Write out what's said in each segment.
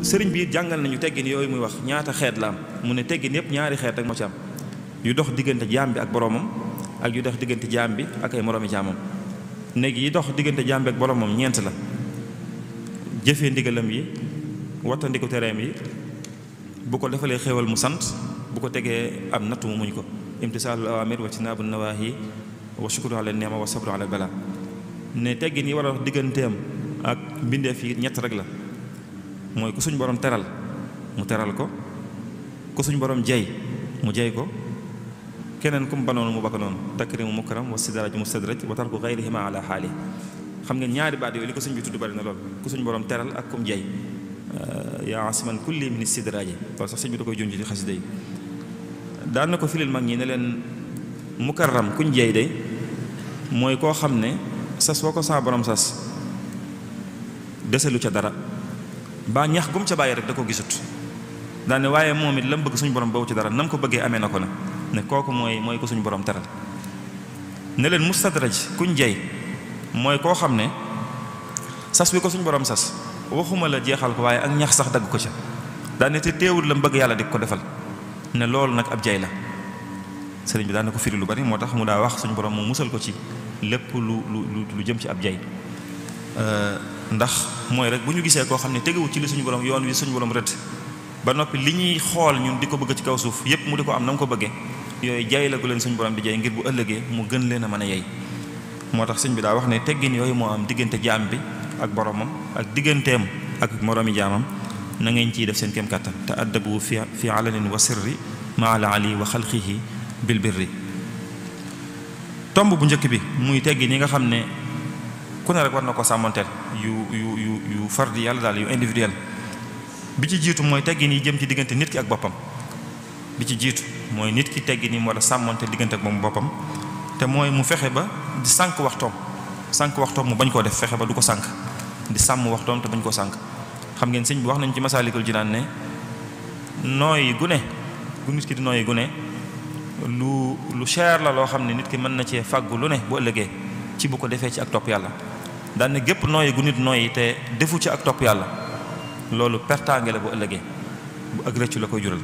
sëriñ bi jàngal nañu teggin yooyu muy wax ñaata xeet la am mu ne teggin yëpp ñaari xeet rek moo ci am yu dox diggante jaam bi ak boroomam ak yu dox diggante jaam bi ak ay moroomi jaamam néeg yi dox diggante jaam bi ak boroomam ñeent la jëfee ndigalam yi wattandiku tereem yi bu ko defalee xéewal mu sant bu ko tegee am natt mu muñ ko imtisaalul awaamir wa tinaabu nawaahi wa shukru ala neema wa sabru ala bala ne teggin yi war a dox digganteem ak mbindeef yi ñett rek la mooy ku suñ borom teral mu teral ko ku suñ borom jey mu jey ko keneen ku mu banoonu mu bakk noonu takrimu mukram wa sidraj mustadraj wa tarku gayrihima ala xaali xam ngeen ñaari baat yooyu li ko suñ bi tudd bari na lool ku suñ borom teral ak kum jey yaa asiman kulli min sidraji loolu sax suñ bi da koy junj ci xasida yi daan na ko filil mag ñi ne leen mukarram kuñ jey day mooy koo xam ne sas woo ko saa borom sas deselu ca dara ba ñax gum ca bàyyi rek da ko gisut daane waaye moom it la mu bëgg suñu borom bawu ci dara nam ko bëggee amee na ko na ne kooku mooy ko suñu borom teral ne leen mustadraj kuñ jey mooy koo xam ne sas wi ko suñu borom sas waxuma la jeexal ko waaye ak ñax sax dagg ko ca daane te teewul la mu bëgg yàlla di ko defal ne loolu nag ab jey la sëriñ bi daan na ko firi lu bari moo tax mu daa wax suñu borom mu musal ko ci lépp lu jëm ci ab jey ndax mooy rek bu ñu gisee koo xam ne tegewut ci li suñu borom yoon wi suñu borom rëdd ba noppi li ñuy xool ñun di ko bëgg ci kaw suuf yépp mu di ko am na mu ko bëggee yooyu jay la gu leen suñu borom di jay ngir bu ëllëgee mu gën leen a mën a yey moo tax sëñ bi daa wax ne teggin yooyu moo am diggante jaam bi ak boromam ak digganteem ak moroomi jaamam na ngeen ciy def seen kéem kàttan te addabu fi alanin wa sirri ma ala ali wa xalqihi bil birri tomb bu njëkk bi muy teggin yi nga xam ne ku ne rek war na ko sàmmanteel yu fardi yàlla daal yu individuel bi ci jiitu mooy teggin yi jëm ci diggante nit ki ak boppam bi ci jiitu mooy nit ki teggin yi mu war a sàmmanteel diggante ak moom boppam te mooy mu fexe ba di sànq waxtoom mu bañ koo def fexe ba du ko sànq di sàmm waxtoom te bañ koo sànq xam ngeen sëñ bi wax nañ ci Masaalikul Jinaan ne nooyi gune gu nit ki di nooyi gune lu cher la loo xam ne nit ki mën na cee fàggu lu ne bu ëllëgee ci bu ko defee ci ak topp yàlla daan ne gépp nooyi gu nit nooyi te defu ci ak topp yàlla loolu pertaange la bu ëllëgee bu ak rëccu la koy jural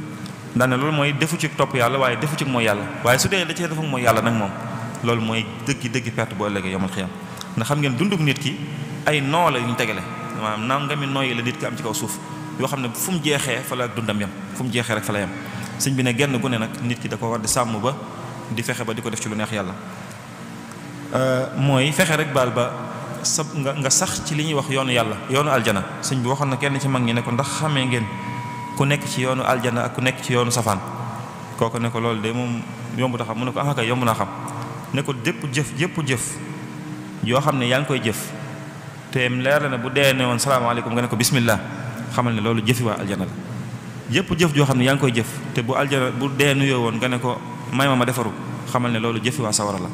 daan ne loolu mooy defu ci topp yàlla waaye defu ci mooy yàlla waaye su dee da cee defu mooy yàlla nag moom loolu mooy dëggi perte bu ëllëgee yomal xiyam ndax xam ngeen dunduk nit ki ay noo la yu ñu tegale maanaam nangami nooyi la nit ki am ci kaw suuf yoo xam ne fu mu jeexee fa la ak dundam yam fu mu jeexee rek fa la yam sëñ bi ne genn gu ne nag nit ki da ko war di sàmm ba di fexe ba di ko def ci lu neex yàlla mooy fexe rek baal ba sa nga sax ci li ñuy wax yoonu yàlla yoonu aljana sëñ bi waxoon na kenn ci mag ñi ne ko ndax xamee ngeen ku nekk ci yoonu aljana ak ku nekk ci yoonu safaan kooku ne ko loolu de moom yombu ta xam mu ne ko ah kay yomb naa xam ne ko jëpp jëf yoo xam ne yaa ngi koy jëf te leer la ne bu dee ne woon salaamaaleykum nga ne ko bismillah xamal ne loolu jëfi waa aljana la jëpp jëf joo xam ne yaa ngi koy jëf te bu aljana bu dee nuyoo woon nga ne ko may ma defaru xamal ne loolu jëfi waa sawara la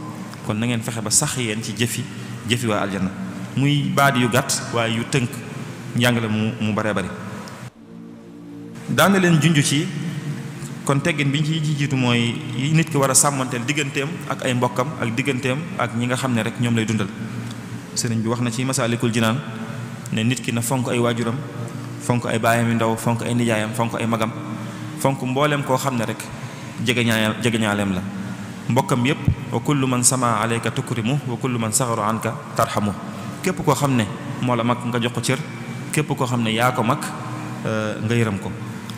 kon na ngeen fexe ba sax yéen ci jëfi waa aljanna muy baat yu gàtt waaye yu tënk njàngale mu baree bari daana leen junj ci kon teggin bi ñu ci jiitu mooy nit ki war a sàmmanteel digganteem ak ay mbokkam ak digganteem ak ñi nga xam ne rek ñoom lay dundal sëriñ bi wax na ci Masaalikul Jinaan ne nit ki na fonk ay waajuram fonk ay baayam yu ndaw fonk ay nijaayam fonk ay magam fonk mbooleem koo xam ne rek jegeñaaleem la mbokkam yépp wa kullu man sama alayka tukrimu wa kullu man saxaru anka tarhamu képp koo xam ne moo la mag nga jox ko cër képp koo xam ne yaa ko mag nga yërëm ko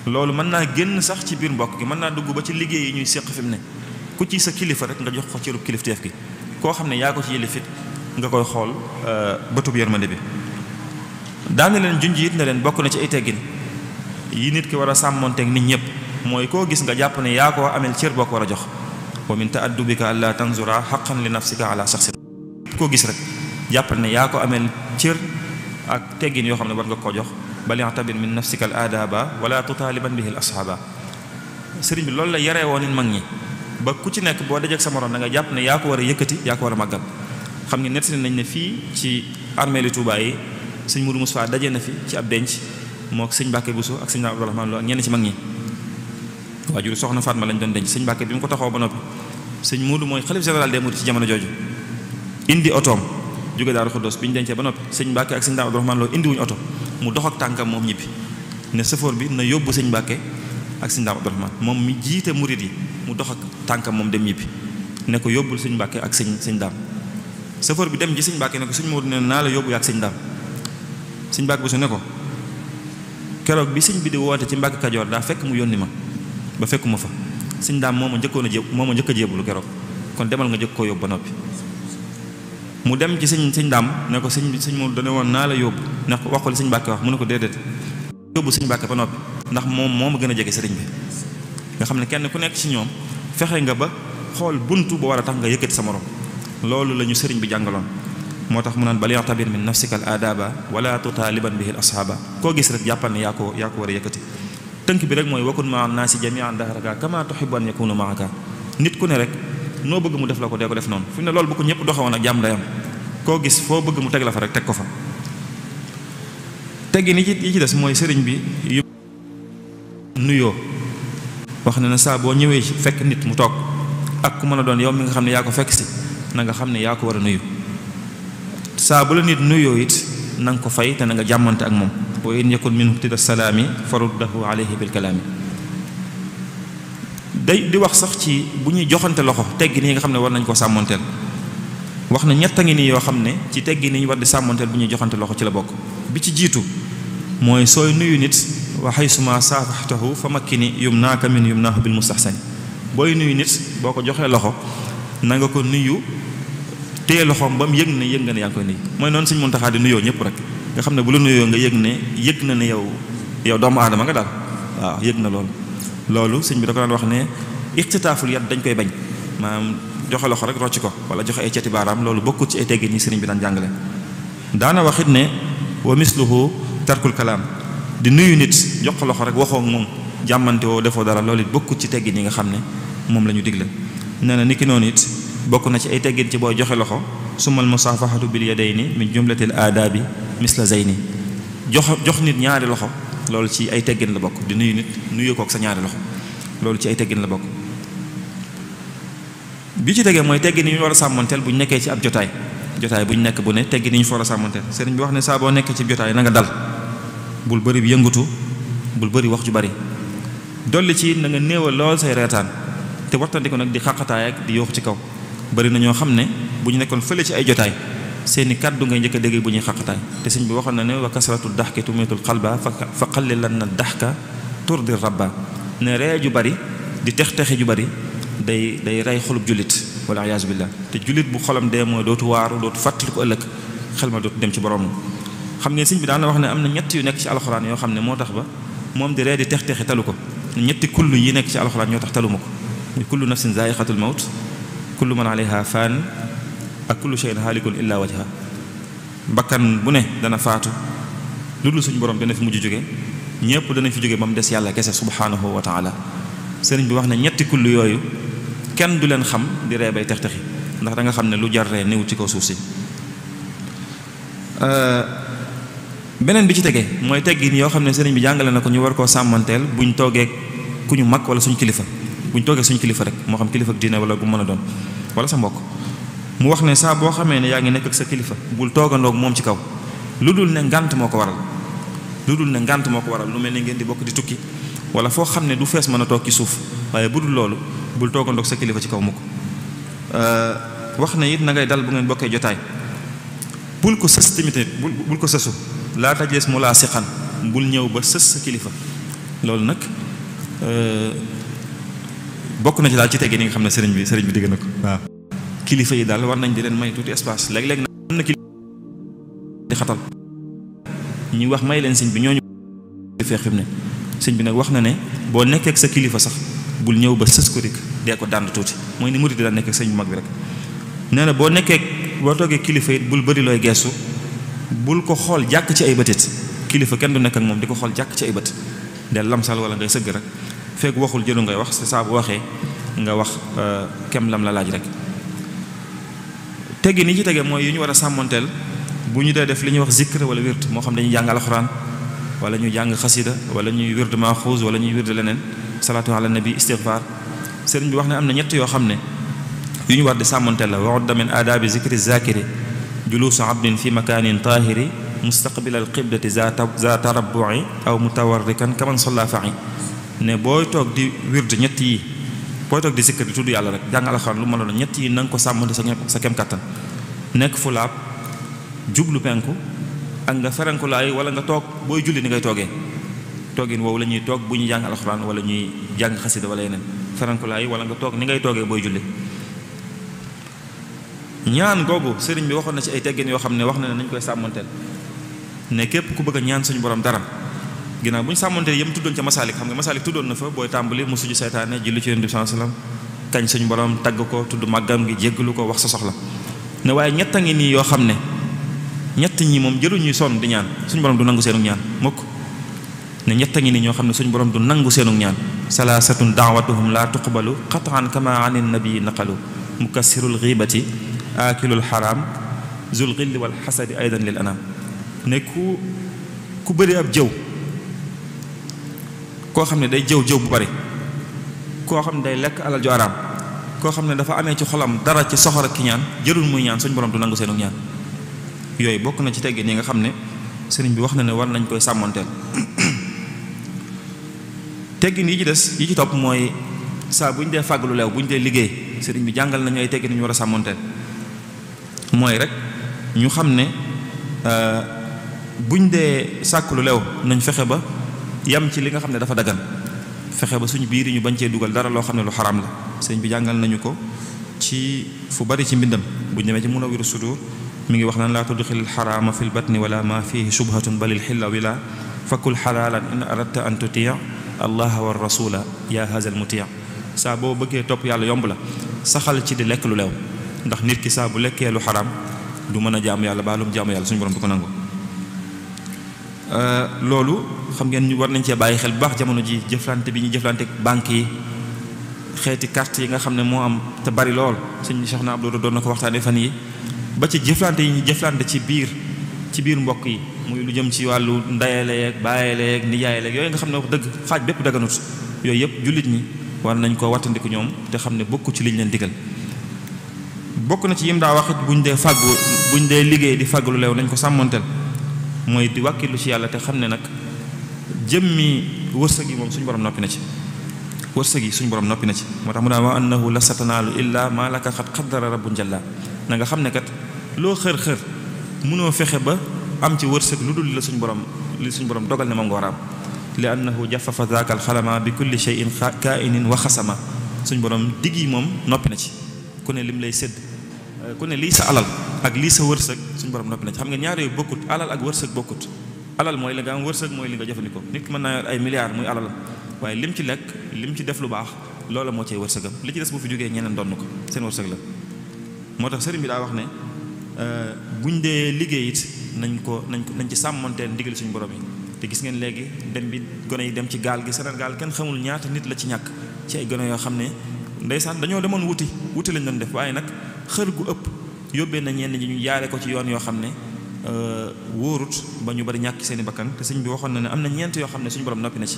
loolu mën naa génn sax ci biir mbokk gi mën naa dugg ba ci liggéey yi ñuy séq fi mu ne ku ci sa kilifa rek nga jox ko cërub kilifteef gi koo xam ne yaa ko ci yëlifit nga koy xool bëtub yërmande bi daana leen junj it ne leen bokk na ci ay teggin yi nit ki war a sàmmonteeg nit ñëpp mooy koo gis nga jàpp ne yaa koo amel cër boo ko war a jox wa min ta'addubika alla tanzura haqqan li nafsika ala shakhsin koo gis rek jàppal ne yaa ko amel cër ak teggin yoo xam ne war nga koo jox bal ya'tabir min nafsika al aadaba wala tutaaliban bihi al ashaaba sëriñ bi loolu la yaree woon nit mag ñi ba ku ci nekk boo dajeek sa morom da nga jàpp ne yaa ko war a yëkkati yaa ko war a màggal xam nga nettali nañ ne fii ci armeeli Tuubaa yi sëñ Mourou Moussa daje na fi ci ab denc moo sëñ Mbàkke Buso ak sëñ Abdourahmane Lo ak ñenn ci mag ñi waajur soxna Fatma lañ doon denc sëñ Mbàkke bi mu ko taxaw ba noppi sëñ Mourou mooy xalif général des mourides ci jamono jooju indi otoom jóge Daaru Xuddoos bi ñu dencee ba noppi sëñ Mbàkke ak sëñ Abdourahmane Lo indi wuñu oto mu dox ak tànkam moom ñibbi ne sëfoor bi na yóbbu sëñ Mbàkke ak sëñ Daam Abdourahmane moom mi jiite murid yi mu dox ak tànkam moom dem ñibbi ne ko yóbbul sëñ Mbàkke ak sëñ Daam sëfoor bi dem ji sëñ Mbàkke ne ko sëñ Moodu ne naa la yóbbu ak sëñ Daam sëñ Mbàkke bu su ne ko keroog bi sëñ bi di woote ci Mbàkke Kajoor daa fekk mu yónni ma ba fekkuma fa sëñ Daam moo ma njëkk a jébbalu keroog kon demal nga jëkk koo yóbbu ba noppi mu dem ci sëñ Daam ne ko sëñ Moodu dane woon naa la yóbbu ndax wax ko li sëñ Mbàkke wax mu ne ko déedéet yóbbu sëñ Mbàkke ba noppi ndax moom moo ma gën a jege sëriñ bi nga xam ne kenn ku nekk ci ñoom fexe nga ba xool buntu ba war a tax nga yëkkati sa morom loolu la ñu sëriñ bi jàngaloon moo tax mu naan bal ya'tabir min nafsika al aadaba wala tutaaliban bihi al ashaaba koo gis rek jàppal ne yaa ko war a yëkkati tënk bi rek mooy wakun maa naasi jami'an dahraka kama tuhibbu an yakunu ma'aka nit ku ne rek noo bëgg mu def la ko dee ko def noonu fi mu ne loolu bu ko ñëpp doxewoon ak jàmm day am koo gis foo bëgg mu teg la fa rek teg ko fa teggi ni yi ci des mooy sëriñ bi nuyoo wax na ne saa boo ñëwee fekk nit mu toog ak ku mën a doon yow mi nga xam ne yaa ko fekk si na nga xam ne yaa ko war a nuyu saa bu la nit nuyoo it na nga ko fay te na nga jàmmante ak moom wa in yakun minhu tida salaami faruddahu alayhi bil kalaami day di wax sax ci bu ñuy joxante loxo teggi nii nga xam ne war nañ koo sàmmanteel wax na ñett a ngi nii yoo xam ne ci teggi nii ñu war di sàmmanteel bu ñuy joxante loxo ci la bokk bi ci jiitu mooy sooy nuyu nit wa haysuma saafaxtahu fa makkini yumnaaka min yumnaahu bil mustahsani booy nuyu nit boo ko joxee loxo na nga ko nuyu téye loxoom ba mu yëg ne yaa ngi koy nuyu mooy noonu Sëñ Muntaxaa di nuyoo ñëpp rek nga xam ne bu la nuyoo nga yëg na ne yow doomu aadama nga daal waaw yëg na loolu sëñ bi da ko daan wax ne ixtitaaful yat dañ koy bañ maanaam joxe loxo rek rocc ko wala joxe ay ceti baaraam loolu bokkut ci ay teggin ñi sëriñ bi daan jàngale daana waxit ne wa misluhu tarkul kalaam di nuyu nit jox ko loxo rek waxoo moom jàmmante woo defoo dara loolu it bokkut ci teggin yi nga xam ne moom la ñu digle nee na niki noonu it bokk na ci ay teggin ci booy joxe loxo sumal musaafahatu bil yadayni min jumlatil aadaabi misla zayni jox nit ñaari loxo loolu ci ay teggin la bokk di nuyu nit nuyu kook sa ñaari loxo loolu ci ay teggin la bokk bi ci tegee mooy teggin yi ñu war a sàmmanteel bu ñu nekkee ci ab jotaay bu ñu nekk bu ne teggin yi ñu fa war a sàmmanteel sëriñ bi wax ne saa boo nekkee ci jotaay na nga dal bul bëri bi yëngutu bul bëri wax ju bari dolli ci na nga néewal lool say reetaan te wartandi ko nag di xaqataay ak di yooxu ci kaw bëri na ñoo xam ne bu ñu nekkoon fële ci ay jotaay seeni kàddu ngay njëkk a dégg bu ñuy xaqataay te sëñ bi waxoon na ne wa kasratu daxki tumitul xalba fa qallilanna daxka turdi rabba ne ree ju bari di tex-texi ju bari day rey xolub jullit wala iyaazu billah te jullit bu xolam dee mooy dootu waaru dootu fàttali ko ëllëg xel ma dootu dem ci borom xam ngeen sëñ bi daan na wax ne am na ñett yu nekk ci alxuraan yoo xam ne moo tax ba moom di ree di tex-texi talu ko ñetti kullu yi nekk ci alxuraan ñoo tax taluma ko muy kullu nafsin zaa'iqatul mawt kullu man alayha faan ak kullu shay'in haalikun illa wajha bakkan bu ne dana faatu lu dul suñu borom dana fi mujj jóge ñëpp dana fi jóge ba mu des yàlla kese subhanahu wa taala sëriñ bi wax ne ñetti kullu yooyu kenn du leen xam di ree bay tex-texi ndax da nga xam ne lu jar ree néew ci kaw suuf si beneen bi ci tege mooy teggin yoo xam ne sëriñ bi jàngale na ko ñu war koo sàmmanteel buñ toogee ku ñu mag wala suñ kilifa buñ toogee suñ kilifa rek moo xam kilifa ak diine wala bu mën a doon wala sa mbokk mu wax ne saa boo xamee ne yaa ngi nekk ak sa kilifa bul toogandoog moom ci kaw lu dul ne ngànt moo ko waral lu mel ne ngeen di bokk di tukki wala foo xam ne du fees mën a toog ci suuf waaye bu dul loolu bul toogandoog sa kilifa ci kaw mukk wax ne it na ngay dal bu ngeen bokkee jotaay bul ko sës tamit bul ko sësu laa tajlees mu laa siqan bul ñëw ba sës sa kilifa loolu nag bokk na ci daal ci teggin yi nga xam ne sëriñ bi digg na ko waaw kilifa yi daal war nañ di leen may tuuti espace léeg-léeg na am na kilifa di xatal ñuy wax may leen sëñ bi ñooñu feex fi mu ne sëñ bi nag wax na ne boo nekkee ak sa kilifa sax bul ñëw ba sës ko dik dee ko dànd tuuti mooy ni murid daan nekk ak sëñ bu mag bi rek nee na boo toogee kilifa it bul bëri looy geesu bul ko xool jàkk ci ay bëtit kilifa kenn du nekk ak moom di ko xool jàkk ci ay bët del lamsal wala ngay sëgg rek fekk waxul jëlu ngay wax c'est ça bu waxee nga wax kem lam la laaj rek teggi ni ci tege mooy yu ñu war a sàmmanteel bu ñu dee def li ñuy wax zikr wala wird moo xam dañuy jàng alxuraan wala ñuy jàng xasida wala ñuy wird maaxuus wala ñuy wird leneen salaatu ala nabi istighfar sëriñ bi wax ne am na ñett yoo xam ne yu ñu war di sàmmanteel la waxut min aadaabi zikri zakiri juluusu abdin fi makanin tahiri mustaqbilal qiblati za tarabbu'i aw mutawarrikan kaman salla fa'i ne booy toog di wird ñett yi booy toog di sikkar di tudd yàlla rek jàng alxuraan lu ma la ñett yi na nga ko sàmmante sa kem kattan nekk fu laab jublu penku ak nga ferenkulaay wala nga toog booy julli ni ngay toogee toogin woowu la ñuy toog bu ñuy jàng alxuraan wala ñuy jàng xasida wala yeneen ferenkulaay wala nga toog ni ngay toogee booy julli. ñaan googu sëriñ bi waxoon na ci ay teggin yoo xam ne wax na ne nañ koy sàmmanteel ne képp ku bëgg a ñaan suñu borom dara ginnaaw bu ñu sàmmanteel yëm tuddoon ca masaalik xam nga masaalik tuddoon na fa booy tàmbali musu ji seytaane julli ci Yonent bi sallallahu alayhi wasallam kañ suñu borom tagg ko tudd màggam gi jéggalu ko wax sa soxla ne waaye ñett a ngi nii yoo xam ne ñett ñi moom jëluñuy sonn di ñaan suñu borom du nangu seenu ñaan mukk ne ñett a ngi nii ñoo xam ne suñu borom du nangu seenu ñaan salaasatun da'watuhum la tuqbalu qat'an kama anin nabi naqalu mukassirul ghibati aakilul xaraam zul xilli wal xasadi aydan lil anam ne ku bëri ab jëw koo xam ne day jëw bu bari koo xam ne day lekk alal ju araam koo xam ne dafa amee ci xolam dara ci soxor ak ki ñaan jërul muy ñaan suñ borom du nangu seenu ñaan yooyu bokk na ci teggin yi nga xam ne sëriñ bi wax na ne war nañ koy sàmmanteel teggin yi ci des yi ci topp mooy saa bu ñu dee fàggalu leew bu ñu dee liggéey sëriñ bi jàngal nañu ay teggin ñu war a sàmmanteel mooy rek ñu xam ne buñ dee sàkk lu lew nañ fexe ba yam ci li nga xam ne dafa dagan fexe ba suñu biir yi ñu bañ cee dugal dara loo xam ne lu xaraam la sëñ bi jàngal nañu ko ci fu bari ci mbindam buñ demee ci Munawwiru Sudur mi ngi wax naan laa tudxilil xaraama fil batni wala ma fihi shubhatun balil xilla wila fakul xalaalan in aradta an tutia allaha wa rasula ya hazal mutia saa boo bëggee topp yàlla yomb la saxal ci di lekk lu lew ndax nit ki saa bu lekkee lu xaraam du mën a jaamu yàlla baa lu mu jaamu yàlla suñu borom du ko nangu loolu xam ngeen ñu war nañ cee bàyyi xel bu baax jamono ji jëflante bi ñu jëflante banque yi xeeti carte yi nga xam ne moo am te bari lool sëñ Cheikh na Abdou doon na ko waxtaanee fan yi ba ci jëflante yi ñu jëflante ci biir mbokk yi muy lu jëm ci wàllu ndayale yeeg bàyyale yeeg nijaayale yooyu nga xam ne wax dëgg xaaj bépp daganut yooyu yëpp jullit ñi war nañ koo wattandiku ñoom te xam ne bokku ci liñ leen digal bokk na ci yim daa waxit buñ dee liggéey di fàggu lu leew nañ ko sàmmanteel mooy di wàkkilu ci yàlla te xam ne nag jëmmi wërsëg yi moom suñu borom noppi na ci wërsëg yi suñu borom noppi na ci moo tax mu daan wa annahu la satanaalu illa ma laka xat qaddara rabbun jalla na nga xam ne kat loo xër-xër mënoo fexe ba am ci wërsëg lu dul li suñu borom dogal ne moom nga war a am li annahu jafafa zaaka alxalama bi kulli shay'in kaa'inin wa xasama suñu borom digg yi moom noppi na ci ku ne lim lay sédd ku ne lii sa alal ak lii sa wërsëg suñu borom noppi na ci xam nga ñaar yooyu bokkut alal ak wërsëg bokkut alal mooy li nga am wërsëg mooy li nga jëfandikoo nit ki mën naa yor ay milliards muy alal waaye lim ci lekk lim ci def lu baax loola moo cay wërsëgam li ci des bu fi jógee ñeneen donn ko seen wërsëg la moo tax sëriñ bi daa wax ne buñ dee liggéey it nañ ci sàmmanteel ndigal suñu borom yi te gis ngeen léegi dem bi gone yi dem ci gaal gi Sénégal kenn xamul ñaata nit la ci ñàkk ci ay gone yoo xam ne ndeysaan dañoo demoon wuti lañ doon def waaye nag xër gu ëpp yóbbee na ñenn ñi ñu jaare ko ci yoon yoo xam ne wóorut ba ñu bari ñàkk seeni bakkan te sëñ bi waxoon na ne am na ñeent yoo xam ne suñu borom noppi na ci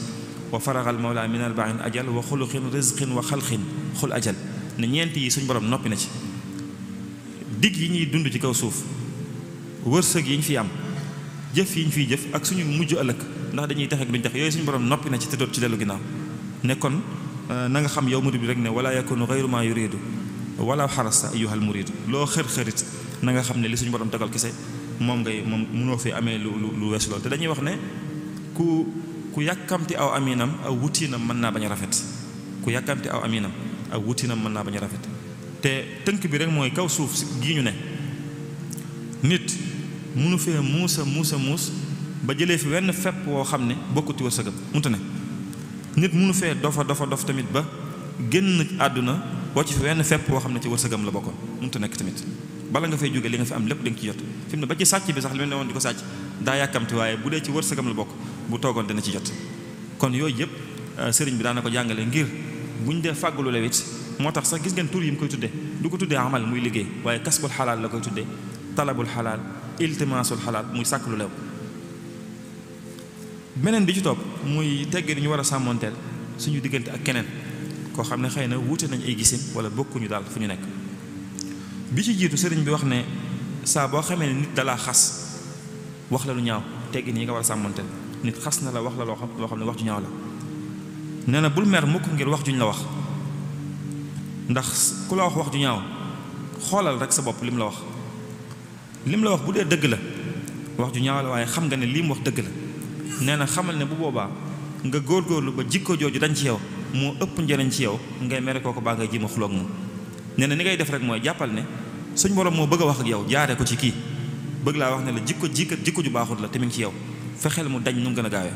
wa faragal mawla min arba'in ajal wa xuluqin rizqin wa xalqin xul ajal ne ñeent yi suñu borom noppi na ci digg yi ñuy dund ci kaw suuf wërsëg yi ñu fi am jëf yi ñu fiy jëf ak suñu mujj ëllëg ndax dañuy tax ak duñ tax yooyu suñu borom noppi na ci te doot ci dellu ginnaaw ne kon na nga xam yow murid bi rek ne wala yakunu ghayru ma yuridu wala xarasta ayyuhal murid loo xër-xërit na nga xam ne li suñu borom tegal kese moom mënoo fi amee lu weesu loolu te dañuy wax ne ku yàkkamti aw aminam aw wutiinam mën naa bañ a rafet ku yàkkamti aw aminam aw wutiinam mën naa bañ a rafet te tënk bi rek mooy kaw suuf gii ñu ne nit mënu fee muus ba jëlee fi wenn fepp woo xam ne bokkuti wërsëgam munta ne nit mënu fee dof tamit ba génn àdduna wocc fi wenn fepp woo xam ne ci wërsëgam la bokkoon munta nekk tamit bala nga fay jóge li nga fi am lépp da nga ci jot fi mu ne ba ci sàcc bi sax li mu ne woon di ko sàcc daa yàkkamti waaye bu dee ci wërsëgam la bokk bu toogoon dana ci jot kon yooyu yëpp sëriñ bi daana ko jàngale ngir buñ dee fàggulu lewit moo tax sax gis ngeen tur yi mu koy tuddee du ko tuddee amal muy liggéey waaye kasbul xalaal la koy tuddee talabul xalaal iltimaasul xalaal muy sàkk lu lew beneen bi ci topp muy tegg ni ñu war a sàmmoonteel suñu diggante ak keneen koo xam ne xëy na wuute nañ ay gisin wala bokkuñu daal fu ñu nekk bi ci jiitu sëriñ bi wax ne saa boo xamee ne nit dalaa xas wax la lu ñaaw teggin yi nga war a sàmmanteel nit xas na la wax la loo xam ne wax ju ñaaw la nee na bul mer mukk ngir wax juñ la wax ndax ku la wax ju ñaaw xoolal rek sa bopp lim la wax bu dee dëgg la wax ju ñaaw la waaye xam nga ne lii mu wax dëgg la nee na xamal ne bu boobaa nga góorgóorlu ba jikko jooju dañ ci yow moo ëpp njëriñ ci yow ngay mere kooku baa ngay jéem a xuloog moom nee na ni ngay def rek mooy jàppal ne suñ borom moo bëgg a wax ak yow jaaree ko ci kii bëgg laa wax ne la jikko ju baaxut la te mi ngi ci yow fexeel mu dañ nu mu gën a gaawee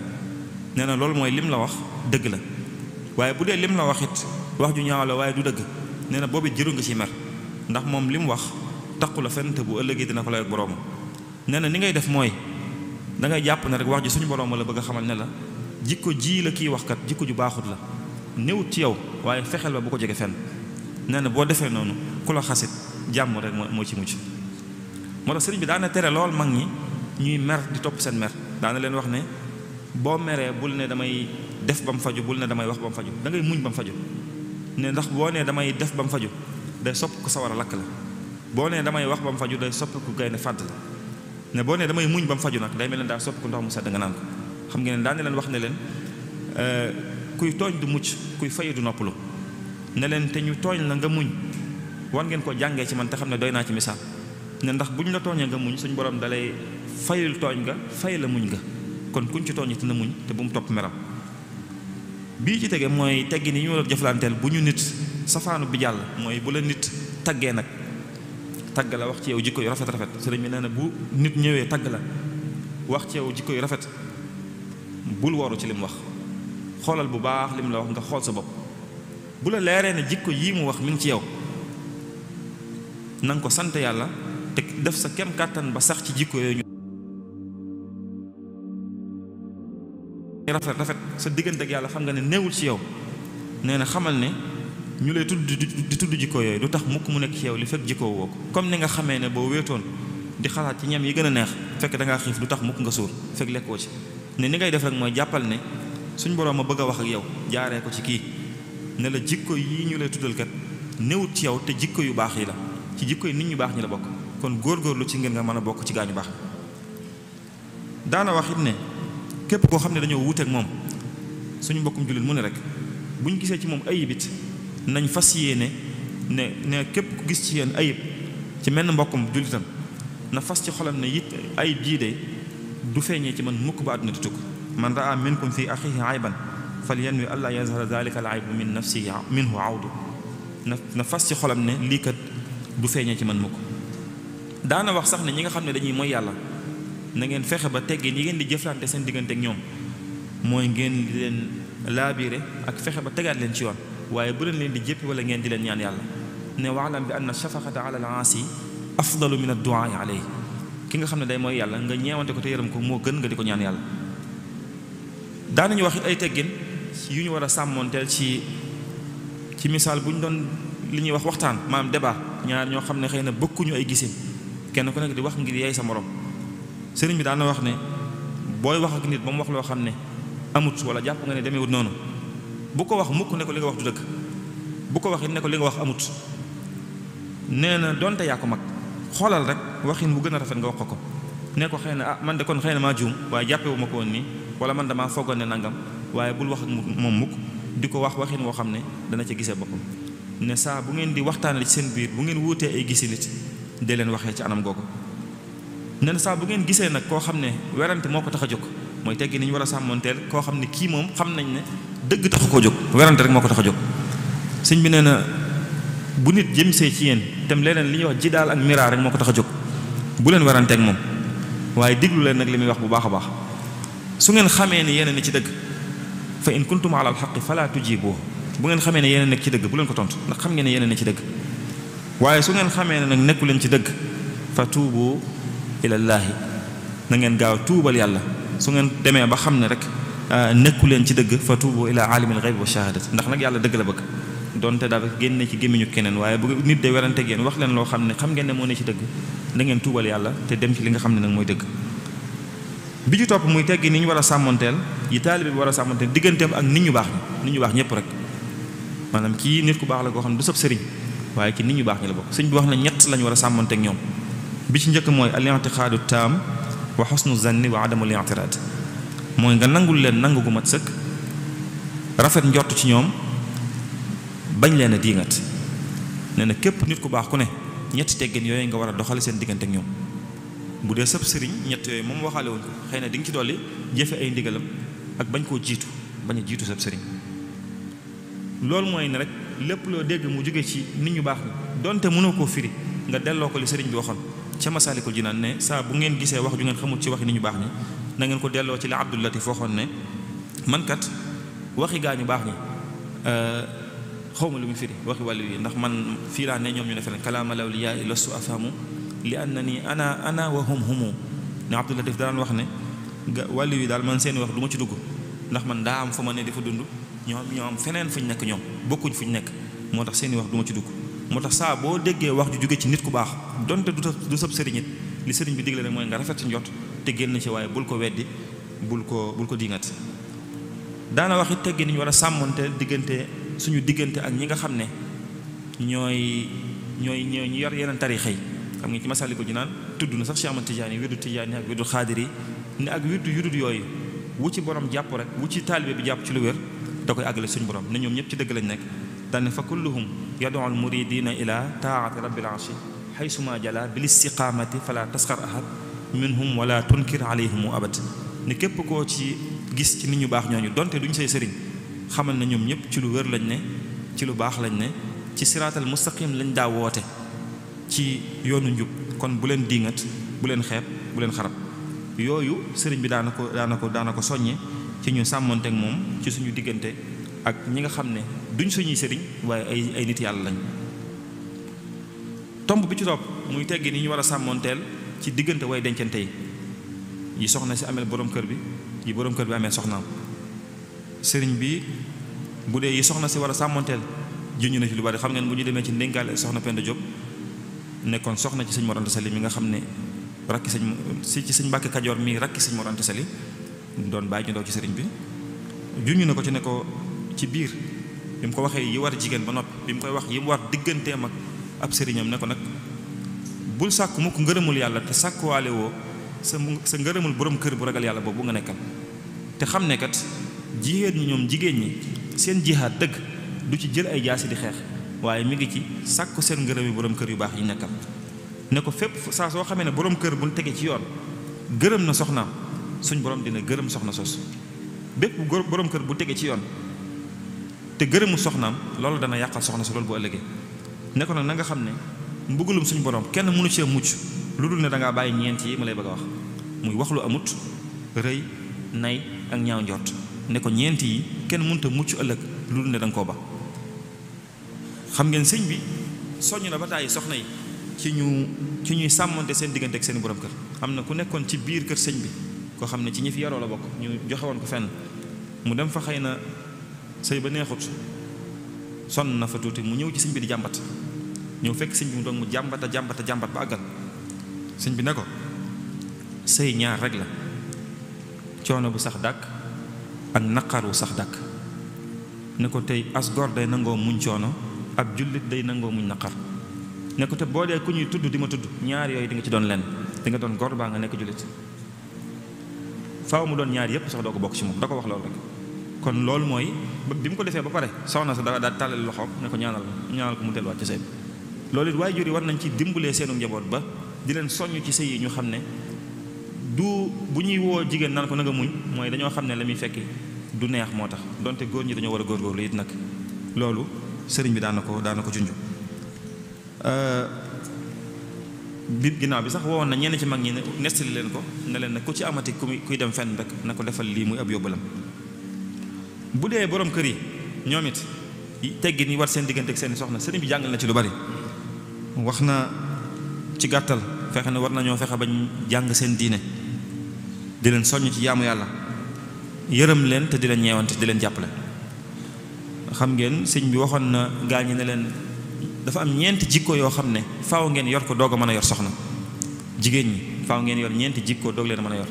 nee na loolu mooy lim la wax dëgg la waaye bu dee lim la wax it wax ju ñaaw la waaye du dëgg nee na boobu jëru nga ci mer ndax moom lim wax taqu la fenn te bu ëllëgee dina ko lay ak boroomam nee na ni ngay def mooy da ngay jàpp ne rek wax ji suñu boroom la bëgg a xamal ne la jikko ji la kii wax kat jikko ju baaxut la néewut ci yow waaye fexeel ba bu ko jege fenn nee na boo defee noonu ku la xasit jàmm rek moo ci mucc moo tax sëriñ bi daana tere lool mag ñi ñuy mer di topp seen mer daana leen wax ne boo meree bul ne damay def ba mu faju bul ne damay wax ba mu faju da ngay muñ ba mu faju ne ndax boo nee damay def ba mu faju day sopp ko sawar a lakk la boo nee damay wax ba mu faju day sopp ku gaynde fàdd la ne boo nee damay muñ ba mu faju nag day mel ne daa sopp ku ndox mu sedd nga naan ko xam ngeen ne daane leen wax ne leen kuy tooñ du mucc kuy fayu du noppalu ne leen te ñu tooñ la nga muñ war ngeen ko jàngee ci man te xam ne doy naa ci misaal ne ndax bu ñu la tooñee nga muñ suñ borom dalay fayul tooñ nga fay la muñ nga kon kuñ ci tooñ te na muñ te bu mu topp meram bii ci tege mooy teggi ni ñu war a jëflanteel bu ñu nit safaanu bi jàll mooy bu la nit taggee nag tagg la wax ci yow jikko yu rafet sëriñ bi nee na bu nit ñëwee tagg la wax ci yow jikko yu rafet bul waru ci lim wax xoolal bu baax lim la wax nga xool sa bopp bu la leeree ne jikko yii mu wax mi ngi ci yow na nga ko sant yàlla te def sa kem kàttan ba sax ci jikko yooyu rafet sa diggante ak yàlla xam nga ne néewul ci yow nee na xamal ne ñu lay tudd di tudd jikko yooyu du tax mukk mu nekk ci yow li fekk jikko woo ko comme ni nga xamee ne boo wéetoon di xalaat ci ñam yi gën a neex fekk da ngaa xiif du tax mukk nga suur fekk lekkoo ci ne ni ngay def rek mooy jàppal ne suñ boroom a bëgg a wax ak yow jaaree ko ci kii ne la jikko yi ñu lay tuddal kat néewut ci yow te jikko yu baax yi la ci jikko yi nit ñu baax ñi la bokk kon góorgóorlu ci ngeen nga mën a bokk ci gaañu baax daana wax it ne képp koo xam ne dañoo wuuteeg moom suñu mbokkum jullit mu ne rek buñ gisee ci moom ayib it nañ fas yéene ne képp ku gis ci yéen ayib ci menn mbokkum jullitam na fas ci xolam ne it ayib jii de du feeñee ci man mukk ba àdduna di tukk man raa minkum fi axihi ayban falyanwi allaa yazhara dalika al aybu min nafsihi minhu awdu na fas ci xolam ne lii kat du feeñee ci man mukk daana wax sax ne ñi nga xam ne dañuy mooy yàlla na ngeen fexe ba teggin yi ngeen di jëflante seen diggante ak ñoom mooy ngeen di leen laabiire ak fexe ba tegaat leen ci yoon waaye bu leen di jéppi wala ngeen di leen ñaan yàlla ne waalam bi anna shafaqata ala al-aasi afdalu min ad-du'aa alayhi ki nga xam ne day mooy yàlla nga ñeewante ko te yërëm ko moo gën nga di ko ñaan yàlla daanañu wax it ay teggin yu ñu war a sàmmoonteel ci misaal bu ñu doon li ñuy wax waxtaan maanaam débat ñaar ñoo xam ne xëy na bokkuñu ay gisin kenn ku nekk di wax ngir yeey sa morom sëriñ bi daana wax ne booy wax ak nit ba mu wax loo xam ne amut wala jàpp nga ne demeewut noonu bu ko wax mukk ne ko li nga wax du dëgg bu ko wax it ne ko li nga wax amut nee na donte yaa ko mag xoolal rek waxin bu gën a rafet nga wax ko ne ko xëy na man de kon xëy na maa juum waaye jàppewu ma ko woon nii wala man damaa foogoon ne nangam waaye bul wax ak moom mukk di ko wax waxin woo xam ne dana ca gisee boppam ne saa bu ngeen di waxtaanee ci seen biir bu ngeen wuutee ay gisi nit dee leen waxee ci anam googu nee na saa bu ngeen gisee nag koo xam ne werante moo ko tax a jóg mooy teggi ni ñu war a sàmmoonteel koo xam ne kii moom xam nañ ne dëgg taxu koo jóg werante rek moo ko tax a jóg sëñ bi nee na bu nit jëm see ci yéen tam leneen li ñuy wax ji daal ak miraar rek moo ko tax a jóg bu leen werante ak moom waaye diglu leen nag li muy wax bu baax a baax su ngeen xamee ne yéen ni ci dëgg fa in kuntum ala alxaqi fala tujibu bu ngeen xamee ne yéen nekk ci dëgg bu leen ko tontu ndax xam ngeen ne yéen ne ci dëgg waaye su ngeen xamee ne nag nekku leen ci dëgg fa tuubu ilallaahi na ngeen gaaw tuubal yàlla su ngeen demee ba xam ne rek nekku leen ci dëgg fa tuubu ila aalimil ghayb wa shahadat ndax nag yàlla dëgg la bëgg donte daal génne ci gémmiñu keneen waaye bu nit de werante ngeen wax leen loo xam ne xam ngeen ne moo ne ci dëgg da ngeen tuubal yàlla te dem ci li nga xam ne nag mooy dëgg bi ci topp muy teggi ni ñu war a sàmmoonteel yi taalibe bi war a sàmmoonteel digganteem ak nit ñu baax ñi nit ñu baax ñëpp rek maanaam kii nit ku baax la koo xam ne du sab sëriñ waaye ci nit ñu baax ñi la bokk sëñ bi wax na ñett lañu war a sàmmonteeg ñoom bi ci njëkk mooy al-i'tiqaadu taam wa xusnu zanni wa adamul i'tiraad mooy nga nangul leen nangu gu mat sëkk rafet njort ci ñoom bañ leen a diingat nee na képp nit ku baax ku ne ñetti teggin yooyu nga war a doxale seen diggante ak ñoom bu dee sëb sëriñ ñett yooyu moom waxaale woon ko xëy na di nga ci dolli jëfe ay ndigalam ak bañ koo jiitu bañ a jiitu sëb sëriñ loolu mooy ne rek lépp loo dégg mu jóge ci nit ñu baax ni donte mënoo koo firi nga delloo ko li sëriñ bi waxoon ca Masaalikul Jinaan ne saa bu ngeen gisee wax ju ngeen xamul ci waxi nit ñu baax ñi na ngeen ko delloo ci la Abdul Latif waxoon ne man kat waxi gaa ñu baax ñi xawma lu mu firi waxi wàllu yi ndax man fii laa ne ñoom ñu ne feneen kalaama lawliyaa lastu afhamu li annani ana wa hum humu ne Abdul Latif daan wax ne wàllu yi daal man seeni wax du ma ci dugg ndax man daa am fa ma ne di fa dund ñoo am feneen fuñ nekk ñoom bokkuñ fuñ nekk moo tax seeni wax du ma ci dugg moo tax saa boo déggee wax ju jóge ci nit ku baax donte du sab sëriñ it li sëriñ bi digle rek mooy nga rafet ci njot te génn ci waaye bul ko weddi bul ko diingat daana wax it teggi ni ñu war a sàmmonte diggante suñu diggante ak ñi nga xam ne ñooy ñu yor yeneen tarixa yi xam nga ci Masaalikul Jinaan tudd na sax Cheikh Ahmad Tijaani wirdu Tijaani ak wirdu Xaadiri ne ak wirdu yudut yooyu wu ci borom jàpp rek wu ci taalibe bi jàpp ci lu wér da koy àggale suñu borom ne ñoom ñëpp ci dëgg lañ nekk daane fa kulluhum yad'u al muridina ila taati rabbil arshi haysuma jala bil istiqamati fala tasxar ahad minhum wala tunkir alayhim abad ne képp koo ci gis ci nit ñu baax ñooñu donte duñ say sëriñ xamal na ñoom ñëpp ci lu wér lañ ne ci lu baax lañ ne ci siraatal mustaqim lañ daa woote ci yoonu njub kon bu leen diingat bu leen xeeb bu leen xarab yooyu sëriñ bi daana ko soññe ci ñu sàmmonteek moom ci suñu diggante ak ñi nga xam ne duñ suñuy sëriñ waaye ay nit yàlla lañ tomb bi ci topp muy teggi ni ñu war a sàmmonteel ci diggante way dencante yi soxna si ameel borom kër bi yi borom kër bi amee soxnaam sëriñ bi bu dee yi soxna si war a sàmmonteel juñu na ci lu bari xam ngeen bu ñu demee ci ndénkaale soxna Penda Diop nekkoon soxna ci sëñ Mor Anta Sali mi nga xam ne rakki ci sëñ Mbàkke Kajoor mi rakki sëñ Mor Anta Sali doon bàyyi ñu ndaw ci sëriñ bi juñu na ko ci ne ko ci biir bi mu ko waxee yi war jigéen ba noppi bi mu koy wax yi mu war digganteem ak ab sëriñam ne ko nag bul sàkk mukk ngërëmul yàlla te sàkkuwaale woo sa ngërëmul borom kër bu ragal yàlla boobu nga nekkal te xam ne kat jigéen ñi seen jihaad dëgg du ci jël ay jaasi di xeex waaye mi ngi ci sàkku seen ngërëmi borom kër yu baax yi nekkal ne ko fépp saa soo xamee ne borom kër bu tege ci yoon gërëm na soxnaam suñ borom dina gërëm soxna sos bépp borom kër bu tege ci yoon te gërëmu soxnaam loolu dana yàqal soxna si loolu bu ëllëgee ne ko nag na nga xam ne mbugulum suñu borom kenn mënu cee mucc lu dul ne dangaa bàyyi ñeent yi ma lay bëgg a wax muy wax lu amut rëy nay ak ñaaw njort ne ko ñeent yi kenn mënut a mucc ëllëg lu dul ne danga koo ba xam ngeen sëñ bi soññ na ba tàyyi soxna yi ci ñuy sàmmante seen diggante ak seen borom kër am na ku nekkoon ci biir kër sëñ bi koo xam ne ci ñi fi yaroo la bokk ñu joxe woon ko fenn mu dem fa xëy na sëy ba neexut sonn na fa tuuti mu ñëw ci sëñ bi di jàmbat ñëw fekk sëñ bi mu doon mu jàmbata ba àggal sëñ bi ne ko sëy ñaar rek la coono bu sax dàkk ak naqar wu sax dàkk ne ko tey as gor day nangoo muñ coono ab jullit day nangoo muñ naqar ne ko te boo dee ku ñuy tudd di ma tudd ñaar yooyu di nga ci doon lenn di nga doon gor baa nga nekk jullit faaw mu doon ñaar yépp sax doo ko bokk ci moom da ko wax loolu rek kon loolu mooy bi mu ko defee ba pare soxna sa daal tàllal loxoom ne ko ñaanal ko mu delluwaat ci sëy bi loolu it waajur yi war nañ ci dimbalee seenu njaboot ba di leen soññ ci sëy yi ñu xam ne du bu ñuy woo jigéen naan ko na nga muñ mooy dañoo xam ne la muy fekki du neex moo tax donte góor ñi dañoo war a góorgóorlu it nag loolu sëriñ bi daana ko junj bi ginnaaw bi sax wowoon na ñenn ci mag ñi ne nestali leen ko ne leen ne ku ci amati kuy dem fenn rek na ko defal lii muy ab yóbbalam bu dee borom kër yi ñoom it teggin yi war seen diggante ak seen soxna sëriñ bi jàngal na ci lu bari wax na ci gàttal fexe ne war nañoo fexe bañ jàng seen diine di leen soññ ci jaamu yàlla yërëm leen te di leen ñeewante di leen jàppale xam ngeen sëñ bi waxoon na gaañi ne leen dafa am ñeenti jikko yoo xam ne faaw ngeen yor ko doog a mën a yor soxna jigéen ñi faaw ngeen yor ñeenti jikko doog leen a mën a yor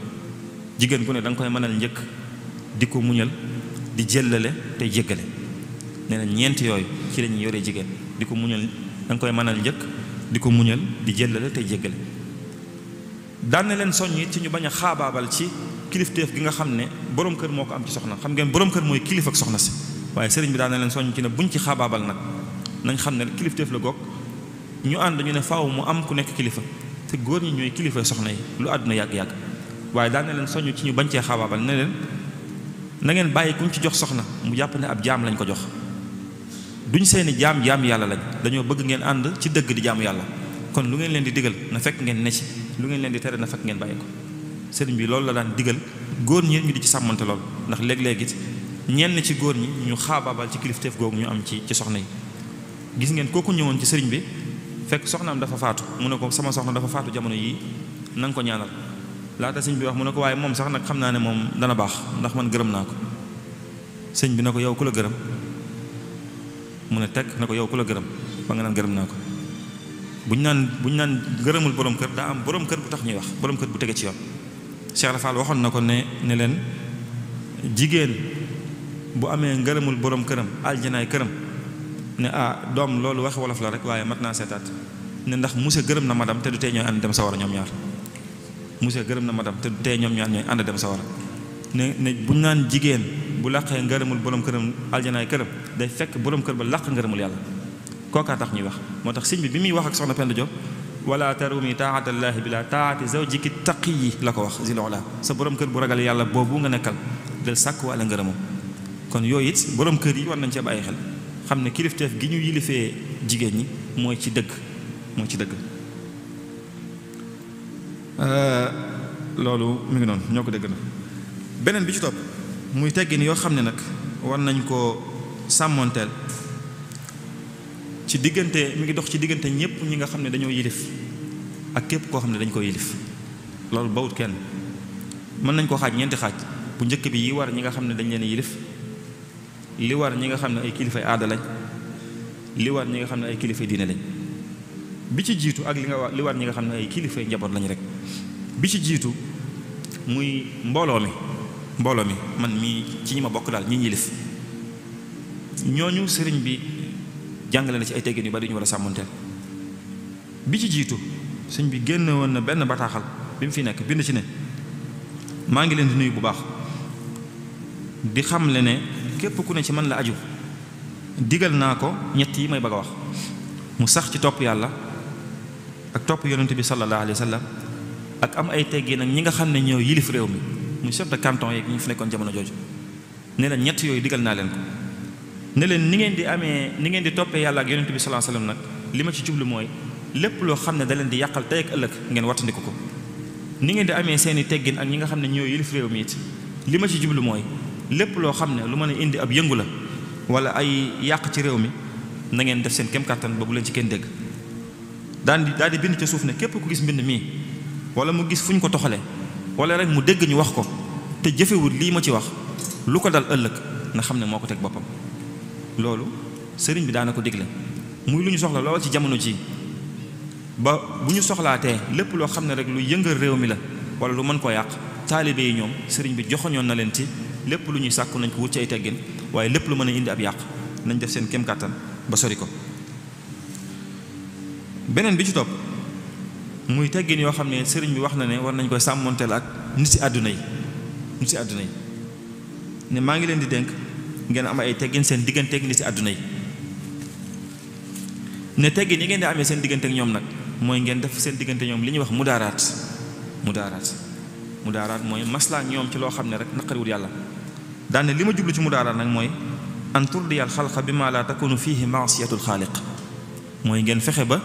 jigéen ku ne da nga koy mënal njëkk di ko muñal di jëllale tey jéggale nee na ñeenti yooyu ci lañuy yoree jigéen di ko muñal da nga koy mënal njëkk di ko muñal di jëllale tey jéggale daan na leen soññ ci ñu bañ a xaabaabal ci kilifteef gi nga xam ne borom kër moo ko am ci soxna. xam ngeen borom kër mooy kilif ak soxna si, waaye sëriñ bi daan na leen soññ ci ne buñ ci xaabaabal nag nañ xam ne kilifteef la goog ñu ànd ñu ne faaw mu am ku nekk kilifa, te góor ñi ñooy kilifa soxna yi lu àdduna yàgg-yàgg. waaye daan na leen soññ ci ñu bañ cee xaabaabal ne leen na ngeen bàyyi kuñ ci jox soxna mu jàpp ne ab jaam lañ ko jox. duñ seeni jaam yàlla lañ, dañoo bëgg ngeen ànd ci dëgg di jaamu yàlla. kon lu ngeen leen di digal na fekk ngeen ne ci, lu ngeen leen di tere na fekk ngeen bàyyi ko. sëriñ bi loolu la daan digal góor ñi ñu di ci sàmmante lool, ndax léeg-léeg it ñenn ci góor ñi ñu xaabaabal ci kilifteef googu ñu am ci soxna yi. gis ngeen kooku ñëwoon ci sëriñ bi fekk soxnaam dafa faatu, mu ne ko sama soxna dafa faatu jamono yii na nga ko ñaanal. laata sëñ bi wax mu ne ko waaye moom sax nag xam naa ne moom dana baax ndax man gërëm naa ko. sëñ bi ne ko yow ku la gërëm? mu ne teg ne ko yow ku la gërëm ba nga naan gërëm naa ko. buñ naan gërëmul borom kër daa am borom kër bu tax ñuy wax, borom kër bu tege ci yoon. Cheikh Rafal waxoon na ko ne leen jigéen bu amee ngërëmul borom këram aljanaay këram ne doom loolu wax wolof la rek waaye mat naa seetaat ne ndax monsieur gërëm na madame te du tee ñooy ànd dem sawara ñoom ñaar. monsieur gërëm na madame te du tee ñoom ñaar ñooy ànd dem sawara. ne buñ naan jigéen bu làqee ngërëmul borom këram aljanaay këram day fekk borom kër ba làq ngërëmul yàlla. kookaa tax ñuy wax. moo tax sëñ bi muy wax ak soxna Penda Diop wala tarumi taatallaahi bila taati zawjiki taqiyi la ko wax zilola sa borom kër bu ragal yàlla boobu nga nekkal del sàkk wala ngërëmam. kon yooyu it borom kër yi war nañ cee bàyyi xel, xam ne kilifteef gi ñu yilifee jigéen ñi mooy ci dëgg, mooy ci dëgg. loolu mi ngi noonu ñoo ko dégg na. beneen bi ci topp muy teggin yoo xam ne nag war nañ koo sàmmoonteel ci diggante, mi ngi dox ci diggante ñëpp ñi nga xam ne dañoo yilif ak képp koo xam ne dañ ko yilif. loolu bawut kenn. mën nañ koo xaaj ñeenti xaaj. bu njëkk bi yi war ñi nga xam ne dañ leen yilif, li war ñi nga xam ne ay kilifay aada lañ, li war ñi nga xam ne ay kilifay diine lañ. bi ci jiitu ak li war ñi nga xam ne ay kilifay njaboot lañ rek. bi ci jiitu muy mbooloo mi man mii ci ñi ma bokk daal ñi yilif ñooñu sëriñ bi jàngale na ci ay teggin yu bari ñu war a sàmmanteel. bi ci jiitu sëñ bi génn woon na benn bataaxal bi mu fi nekk bind ci ne maa ngi leen di nuyu bu baax di xamle ne képp ku ne ci man la aju digal naa ko ñett yi may bëgg a wax: mu sax ci topp yàlla ak topp yonent bi sallallahu alayhi wa sallam ak am ay teggin ak ñi nga xam ne ñoo yilif réew mi muy chef de canton yeeg ñi fi nekkoon jamono jooju. ne leen ñett yooyu digal naa leen ko. ne leen ni ngeen di toppee yàlla ak yonent bi sallallahu alayhi wa sallam nag li ma ci jublu mooy lépp loo xam ne da leen di yàqal tey ak ëllëg ngeen wattandiku ko. ni ngeen di amee seeni teggin ak ñi nga xam ne ñoo yilif réew mi it li ma ci jublu mooy lépp loo xam ne lu mën a indi ab yëngu la wala ay yàq ci réew mi na ngeen def seen kem kàttan ba bu leen ci kenn dégg. daal di bind ca suuf ne képp ku gis mbind mii wala mu gis fu ñu ko toxalee wala rek mu dégg ñu wax ko te jëfewul lii ma ci wax lu ko dal ëllëg na xam ne moo ko teg boppam. loolu sëriñ bi daana ko digle muy lu ñu soxla lool ci jamono ji ba bu ñu soxlaatee lépp loo xam ne rek lu yëngal réew mi la wala lu mën koo yàq taalibe yi ñoom sëriñ bi joxoñoon na leen ci lépp lu ñuy sàkku nañ ko wut ci ay teggin, waaye lépp lu mën a indi ab yàq nañ def seen kem kàttan ba sori ko. beneen bi ci topp muy teggin yoo xam ne sëriñ bi wax na ne war nañ koy sàmmonteel ak nit si àdduna yi ne maa ngi leen di dénk ngeen am ay teggin seen digganteeg nit si àdduna yi. ne teggin yi ngeen di amee seen digganteeg ñoom nag mooy ngeen def seen diggante ñoom li ñuy wax mudaaraat mooy maslaa ñoom ci loo xam ne rek naqariwul yàlla. daane li ma jublu ci mudaaraat nag mooy an turdiyal xalqa bi ma la takunu fihi maasiyatul xaaliq, mooy ngeen fexe ba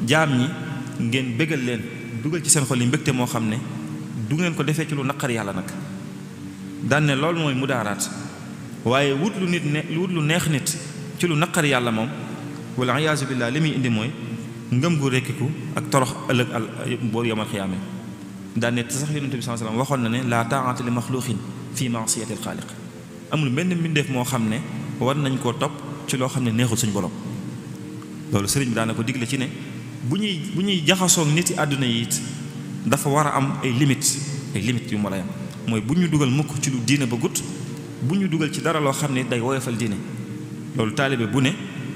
jaam ñi ngeen bégal leen dugal ci seen xol yi mbégte moo xam ne du ngeen ko defee ci lu naqari yàlla nag. daane loolu mooy mudaaraat. waaye wut lu neex nit ci lu naqari yàlla moom wala iyaazu billaah li muy indi mooy ngëm gu rekkiku ak torox ëllëg boo yomal xiyaame. daane te sax yonent bi sallallahu alayhi wasallam waxoon na ne laa taa'ata li maxluuqin fii ma'siyatil xaaliq, amul benn mbindeef moo xam ne war nañ koo topp ci loo xam ne neexul suñu borom. loolu sëriñ bi daana ko digle ci ne bu ñuy jaxasoog nit yi àdduna yi it dafa war a am ay limites yu mu war a yam. mooy bu ñu dugal mukk ci lu diine ba gut, bu ñu dugal ci dara loo xam ne day woyofal diine. loolu taalibe bu ne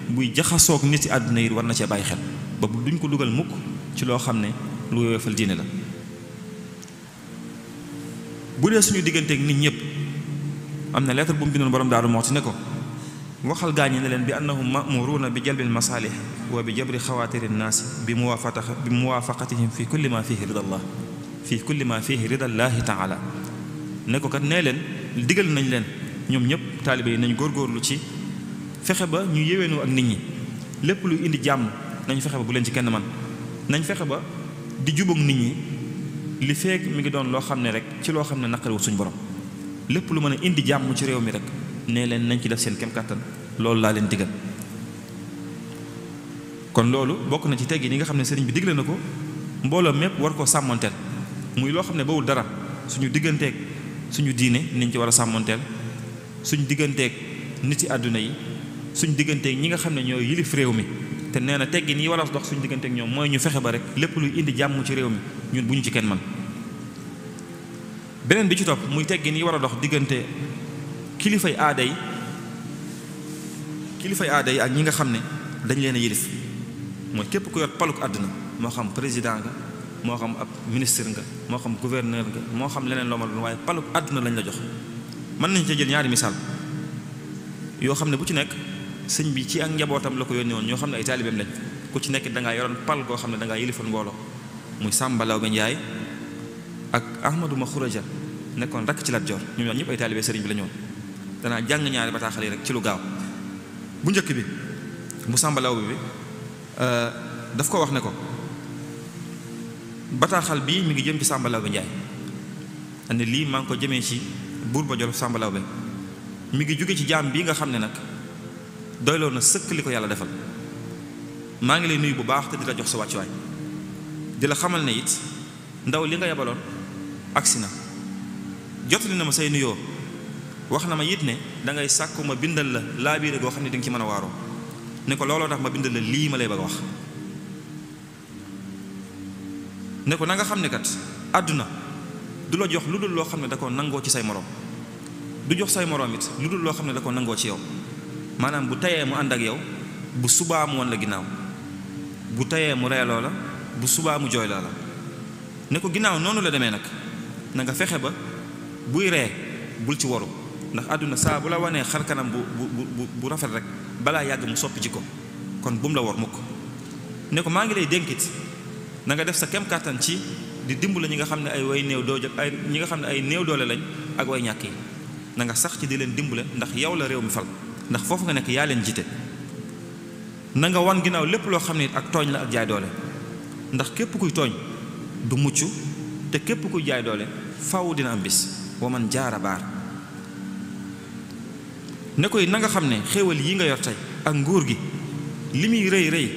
buy jaxasoog nit yi àdduna yi war na cee bàyyi xel ba duñ ko dugal mukk ci loo xam ne lu woyofal diine la. bu dee suñu digganteeg nit ñëpp am na lettre bu mu bindoon borom Daaru Muxti ne ko waxal gaañi ne leen bi annahum ma'muruna bi jalbil masalih wa bi jabri xawaatiri nnaasi bi muwaafaqatihim fi kulli ma fihi ridallah fi kulli ma fihi ridallahi taala ne ko kat nee leen digal nañ leen ñoom ñëpp taalibe yi nañ góorgóorlu ci fexe ba ñu yéwénoo ak nit ñi lépp luy indi jàmm nañ fexe ba bu leen ci kenn man nañ fexe ba di jubóog nit ñi li feek mi ngi doon loo xam ne rek ci loo xam ne naqariwul suñu borom lépp lu mën a indi jàmm ci réew mi rek nee leen nañ ci def seen kem kàttan loolu laa leen digal. kon loolu bokk na ci teggi ni nga xam ne sëriñ bi digle na ko mbooloo mépp war koo sàmmanteel muy loo xam ne bawul dara suñu digganteeg suñu diine niñ ci war a sàmmanteel suñu digganteeg nit yi àdduna yi suñu digganteeg ñi nga xam ne ñooy yilif réew mi te nee na teggi nii war a dox suñu digganteeg ñoom mooy ñu fexe ba rek lépp luy indi jàmm ci réew mi ñun bu ñu ci kenn man beneen bi ci topp muy teggi nii war a dox diggante kilifay aada yi ak ñi nga xam ne dañ leen a yilif mooy képp ku yor paluk àdduna moo xam président nga moo xam ab ministre nga moo xam gouverneur nga moo xam leneen loo ma doon waaye paluk àdduna lañ la jox mën nañ ca jël ñaari misaal yoo xam ne bu ci nekk sëñ bi ci ak njabootam la ko yónnee woon ñoo xam ne ay taalibeem lañ ku ci nekk dangaa yoroon pal koo xam ne dangaa yilifoon mbooloo muy Sàmba Lawbe Njaay ak Ahmadu Ma Xuraja nekkoon rakk ci Lat Joor ñoom ñoom ñëpp ay taalibe sëriñ bi la ñoon danaa jàng ñaari bataaxal yi rek ci lu gaaw bu njëkk bi bu Sàmba Lawbe bi daf ko wax ne ko bataaxal bii mi ngi jëm ci Sàmba Lawbe Njaay andi lii maa ngi ko jëmee ci buur ba Jolof Sàmba Lawbe mi ngi jóge ci jaam bii nga xam ne nag doyloo na sëkk li ko yàlla defal maa ngi lay nuyu bu baax te di la jox sa wàccuwaay di la xamal ne it ndaw li nga yabaloon agsi na jotali na ma say nuyoo wax na ma it ne dangay sàkku ma bindal la laabiire goo xam ne di nga ci mën a waaroo ne ko looloo tax ma bindal la lii ma lay bëgg a wax ne ko na nga xam ne kat àdduna du la jox lu dul loo xam ne da ko nangoo ci say moroom du jox say moroom it lu dul loo xam ne da ko nangoo ci yow maanaam bu tayee mu ànd ak yow bu subaa mu woon la ginnaaw bu tayee mu reeloo la bu subaa mu jooyloo la ne ko ginnaaw noonu la demee nag na nga fexe ba buy ree bul ci waru ndax àdduna saa bu la wanee xar kanam bu rafet rek balaa yàgg mu soppi ci ko kon bu mu la war mukk ne ko maa ngi lay dénkit na nga def sa kem kàttan ci di dimbali ñi nga xam ne ay way néew doo ay ñi nga xam ne ay néew doole lañ ak way ñàkk yi na nga sax ci di leen dimbale ndax yow la réew mi fal ndax foofu nga nekk yaa leen jiite na nga wan ginnaaw lépp loo xam ne ak tooñ la ak jaay doole ndax képp kuy tooñ du mucc te képp kuy jaay doole faw dina am bis wa man jaara baar ne koy na nga xam ne xéewal yi nga yor tey ak nguur gi li muy rëy rëy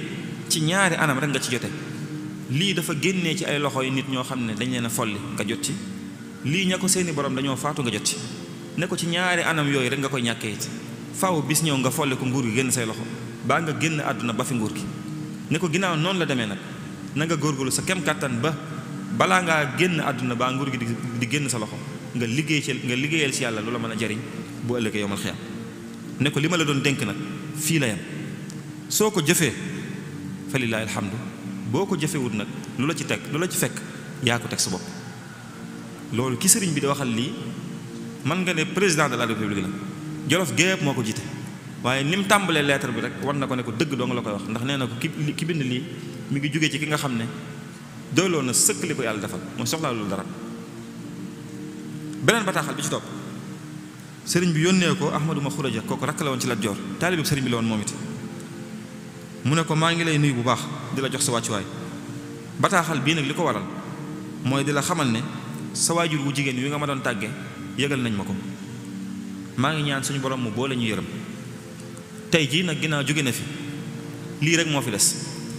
ci ñaari anam rek nga ci jote lii dafa génnee ci ay loxo yi nit ñoo xam ne dañ leen a folli nga jot ci lii ña ko seeni borom dañoo faatu nga jot ci ne ko ci ñaari anam yooyu rek nga koy ñàkkee it faaw bis ñëw nga folli ko nguur gi génn say loxo baa nga génn àdduna ba fi nguur gi ne ko ginnaaw noonu la demee nag na nga góorgóorlu sa kem kàttan ba balaa ngaa génn àdduna baa nguur gi di génn sa loxo nga liggéeyal ci yàlla lu la mën a jariñ bu ëllëgee yowmal xiyaam ne ko li ma la doon dénk nag fii la yam soo ko jëfee fa lillaahi alhamdu boo ko jëfewut nag lu la ci fekk yaa ko teg sa bopp loolu ki sëriñ bi di waxal lii man nga ne président de la république la Jolof gépp moo ko jiite waaye ni mu tàmbalee lettre bi rek war na ko ne ko dëgg doo nga la koy wax ndax nee na ko ki bind lii mi ngi jógee ci ki nga xam ne doyloo na sëkk li ko yàlla defal mooy soxlaa loolu dara beneen bataaxal bi ci topp sëriñ bi yónnee ko Ahmadu Ma Xuraja kooku rakk la woon ci Lat Joor taalibe sëriñ bi la woon moom it mu ne ko maa ngi lay nuyu bu baax di la jox sa wàccuwaay bataaxal bii nag li ko waral mooy di la xamal ne sa waajur wu jigéen wi nga ma doon tàggee yëgal nañ ma ko maa ngi ñaan suñu borom mu boole ñu yërëm tey jii nag ginnaaw jóge na fi lii rek moo fi des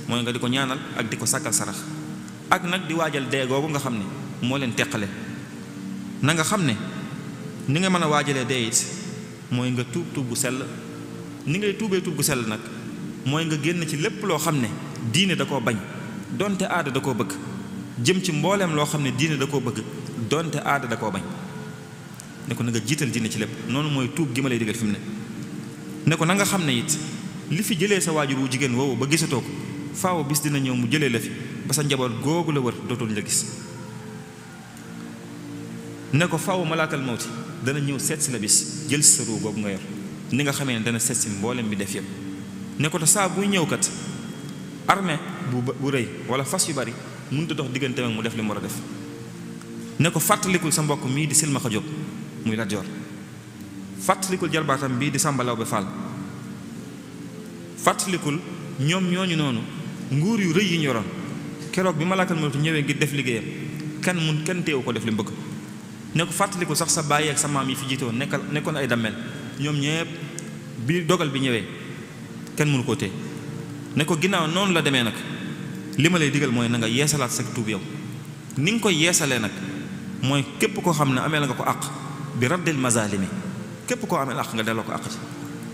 mooy nga di ko ñaanal ak di ko sàkkal sarax ak nag di waajal dee googu nga xam ne moo leen teqale na nga xam ne ni nga mën a waajalee dee it mooy nga tuub bu sell ni ngay tuubee tuub bu sell nag mooy nga génn ci lépp loo xam ne diine da koo bañ donte aada da koo bëgg jëm ci mbooleem loo xam ne diine da koo bëgg donte aada da koo bañ ne ko na nga jiital diine ci lépp noonu mooy tuub gi ma lay digal fi mu ne ne ko na nga xam ne it li fi jëlee sa waajur wu jigéen woowu ba gisatoo ko faaw bis dina ñëw mu jëlee la fi ba sa njaboot googu la wër dootul la gis ne ko faw malaakal mawti dana ñëw seet si la bis jël sa ruu boobu nga yor ni nga xamee ne dana seet si mboolem bi def yëpp ne ko te saa buy ñëw kat armée bu rëy wala fas yu bari mënut a dox diggante ak mu def li mu war a def ne ko fàttalikul sa mbokk mii di Silmaxa Jóob muy Lat Joor fàttalikul jarbaatam bii di Sàmba Lawbe Fall fàttalikul ñoom ñooñu noonu nguur yu rëy yi ñu yoroon keroog bi malaakal mawti ñëwee ngir def liggéeyam kenn teewu ko def li mu bëgg ne ko fàttalikul sax sa baay ak sa maam yi fi jiite woon nekkoon ay dammel ñoom ñëpp bi dogal bi ñëwee kenn mënu koo téye ne ko ginnaaw noonu la demee nag li ma lay digal mooy na nga yeesalaat sa tuub yow ni nga koy yeesalee nag mooy képp koo xam ne ameel nga ko àq bi raddil mazalimi képp koo ameel àq nga delloo ko àq ci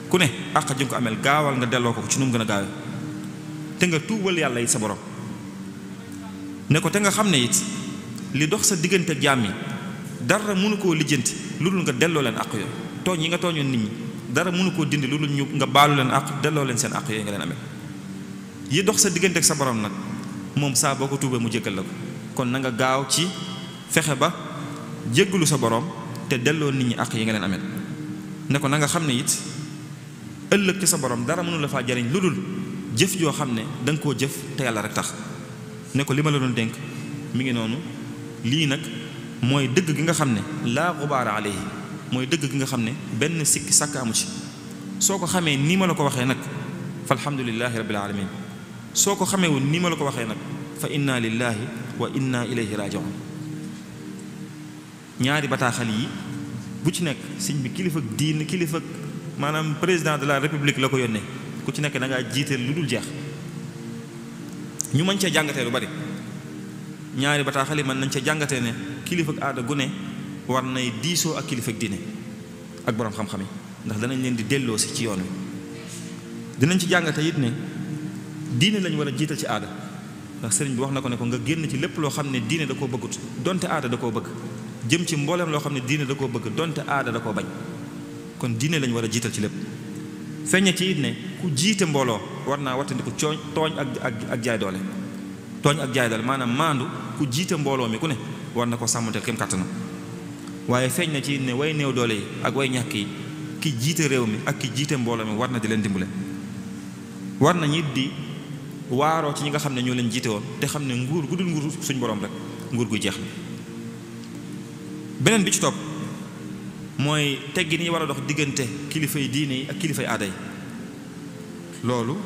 ku ne àq ji nga ko ameel gaawal nga delloo ko ci nu mu gën a gaawee te nga tuubal yàlla it sa borom ne ko te nga xam ne it li dox sa diggante ak jaam yi dara mënu koo lijjanti lu dul nga delloo leen àq yooyu tooñ yi nga tooñoon nit ñi dara mënu koo dindi lu dul ñu nga baalu leen àq delloo leen seen àq yooyu nga leen amee yi dox sa diggante ak sa borom nag moom saa boo ko tuubee mu jéggal la ko kon na nga gaaw ci fexe ba jéggalu sa borom te delloo nit ñi àq yi nga leen amee ne ko na nga xam ne it ëllëg ci sa borom dara mënu la faa jariñ lu dul jëf joo xam ne da nga koo jëf te yàlla rek tax ne ko li ma la doon dénk mi ngi noonu lii nag mooy dëgg gi nga xam ne laa xubaara alayhi mooy dëgg gi nga xam ne benn sikki sàkk amu ci soo ko xamee nii ma la ko waxee nag fa alhamdulillahi rabbil alamin soo ko xamewul nii ma la ko waxee nag fa inna lillahi wa inna ilayhi raji'un ñaari bataaxal yi bu ci nekk sëñ bi kilifa diin kilifa maanaam président de la république la ko yónnee ku ci nekk da ngaa jiiteel lu dul jeex ñu mën cee jàngatee lu bari ñaari bataaxal yi mën nañ cee jàngatee ne kilifa aada gu ne war nay diisoo ak kilifa diine ak borom xam-xam yi ndax danañ leen di delloo si ci yoon wi dinañ ci jàngate it ne diine lañ war a jiital ci aada ndax sëriñ bi wax na ko ne ko nga génn ci lépp loo xam ne diine da koo bëggut donte aada da koo bëgg jëm ci mbooleem loo xam ne diine da koo bëgg donte aada da koo bañ kon diine lañ war a jiital ci lépp feeñe ci it ne ku jiite mbooloo war naa wattandiku tooñ ak jaay doole tooñ ak jaay doole maanaam maandu ku jiite mbooloo mi ku ne war na ko sàmmanteel kem kàttanam waaye feeñ na ci it ne way néew doole yi ak way ñàkk yi ki jiite réew mi ak ki jiite mbooloo mi war na di leen dimbale war na ñit di waaroo ci ñi nga xam ne ñoo leen jiite woon te xam ne nguur gu dul nguur suñ borom rek nguur gu jeex la beneen bi ci topp mooy teggin yi war a dox diggante kilifay diine yi ak kilifay aada yi loolu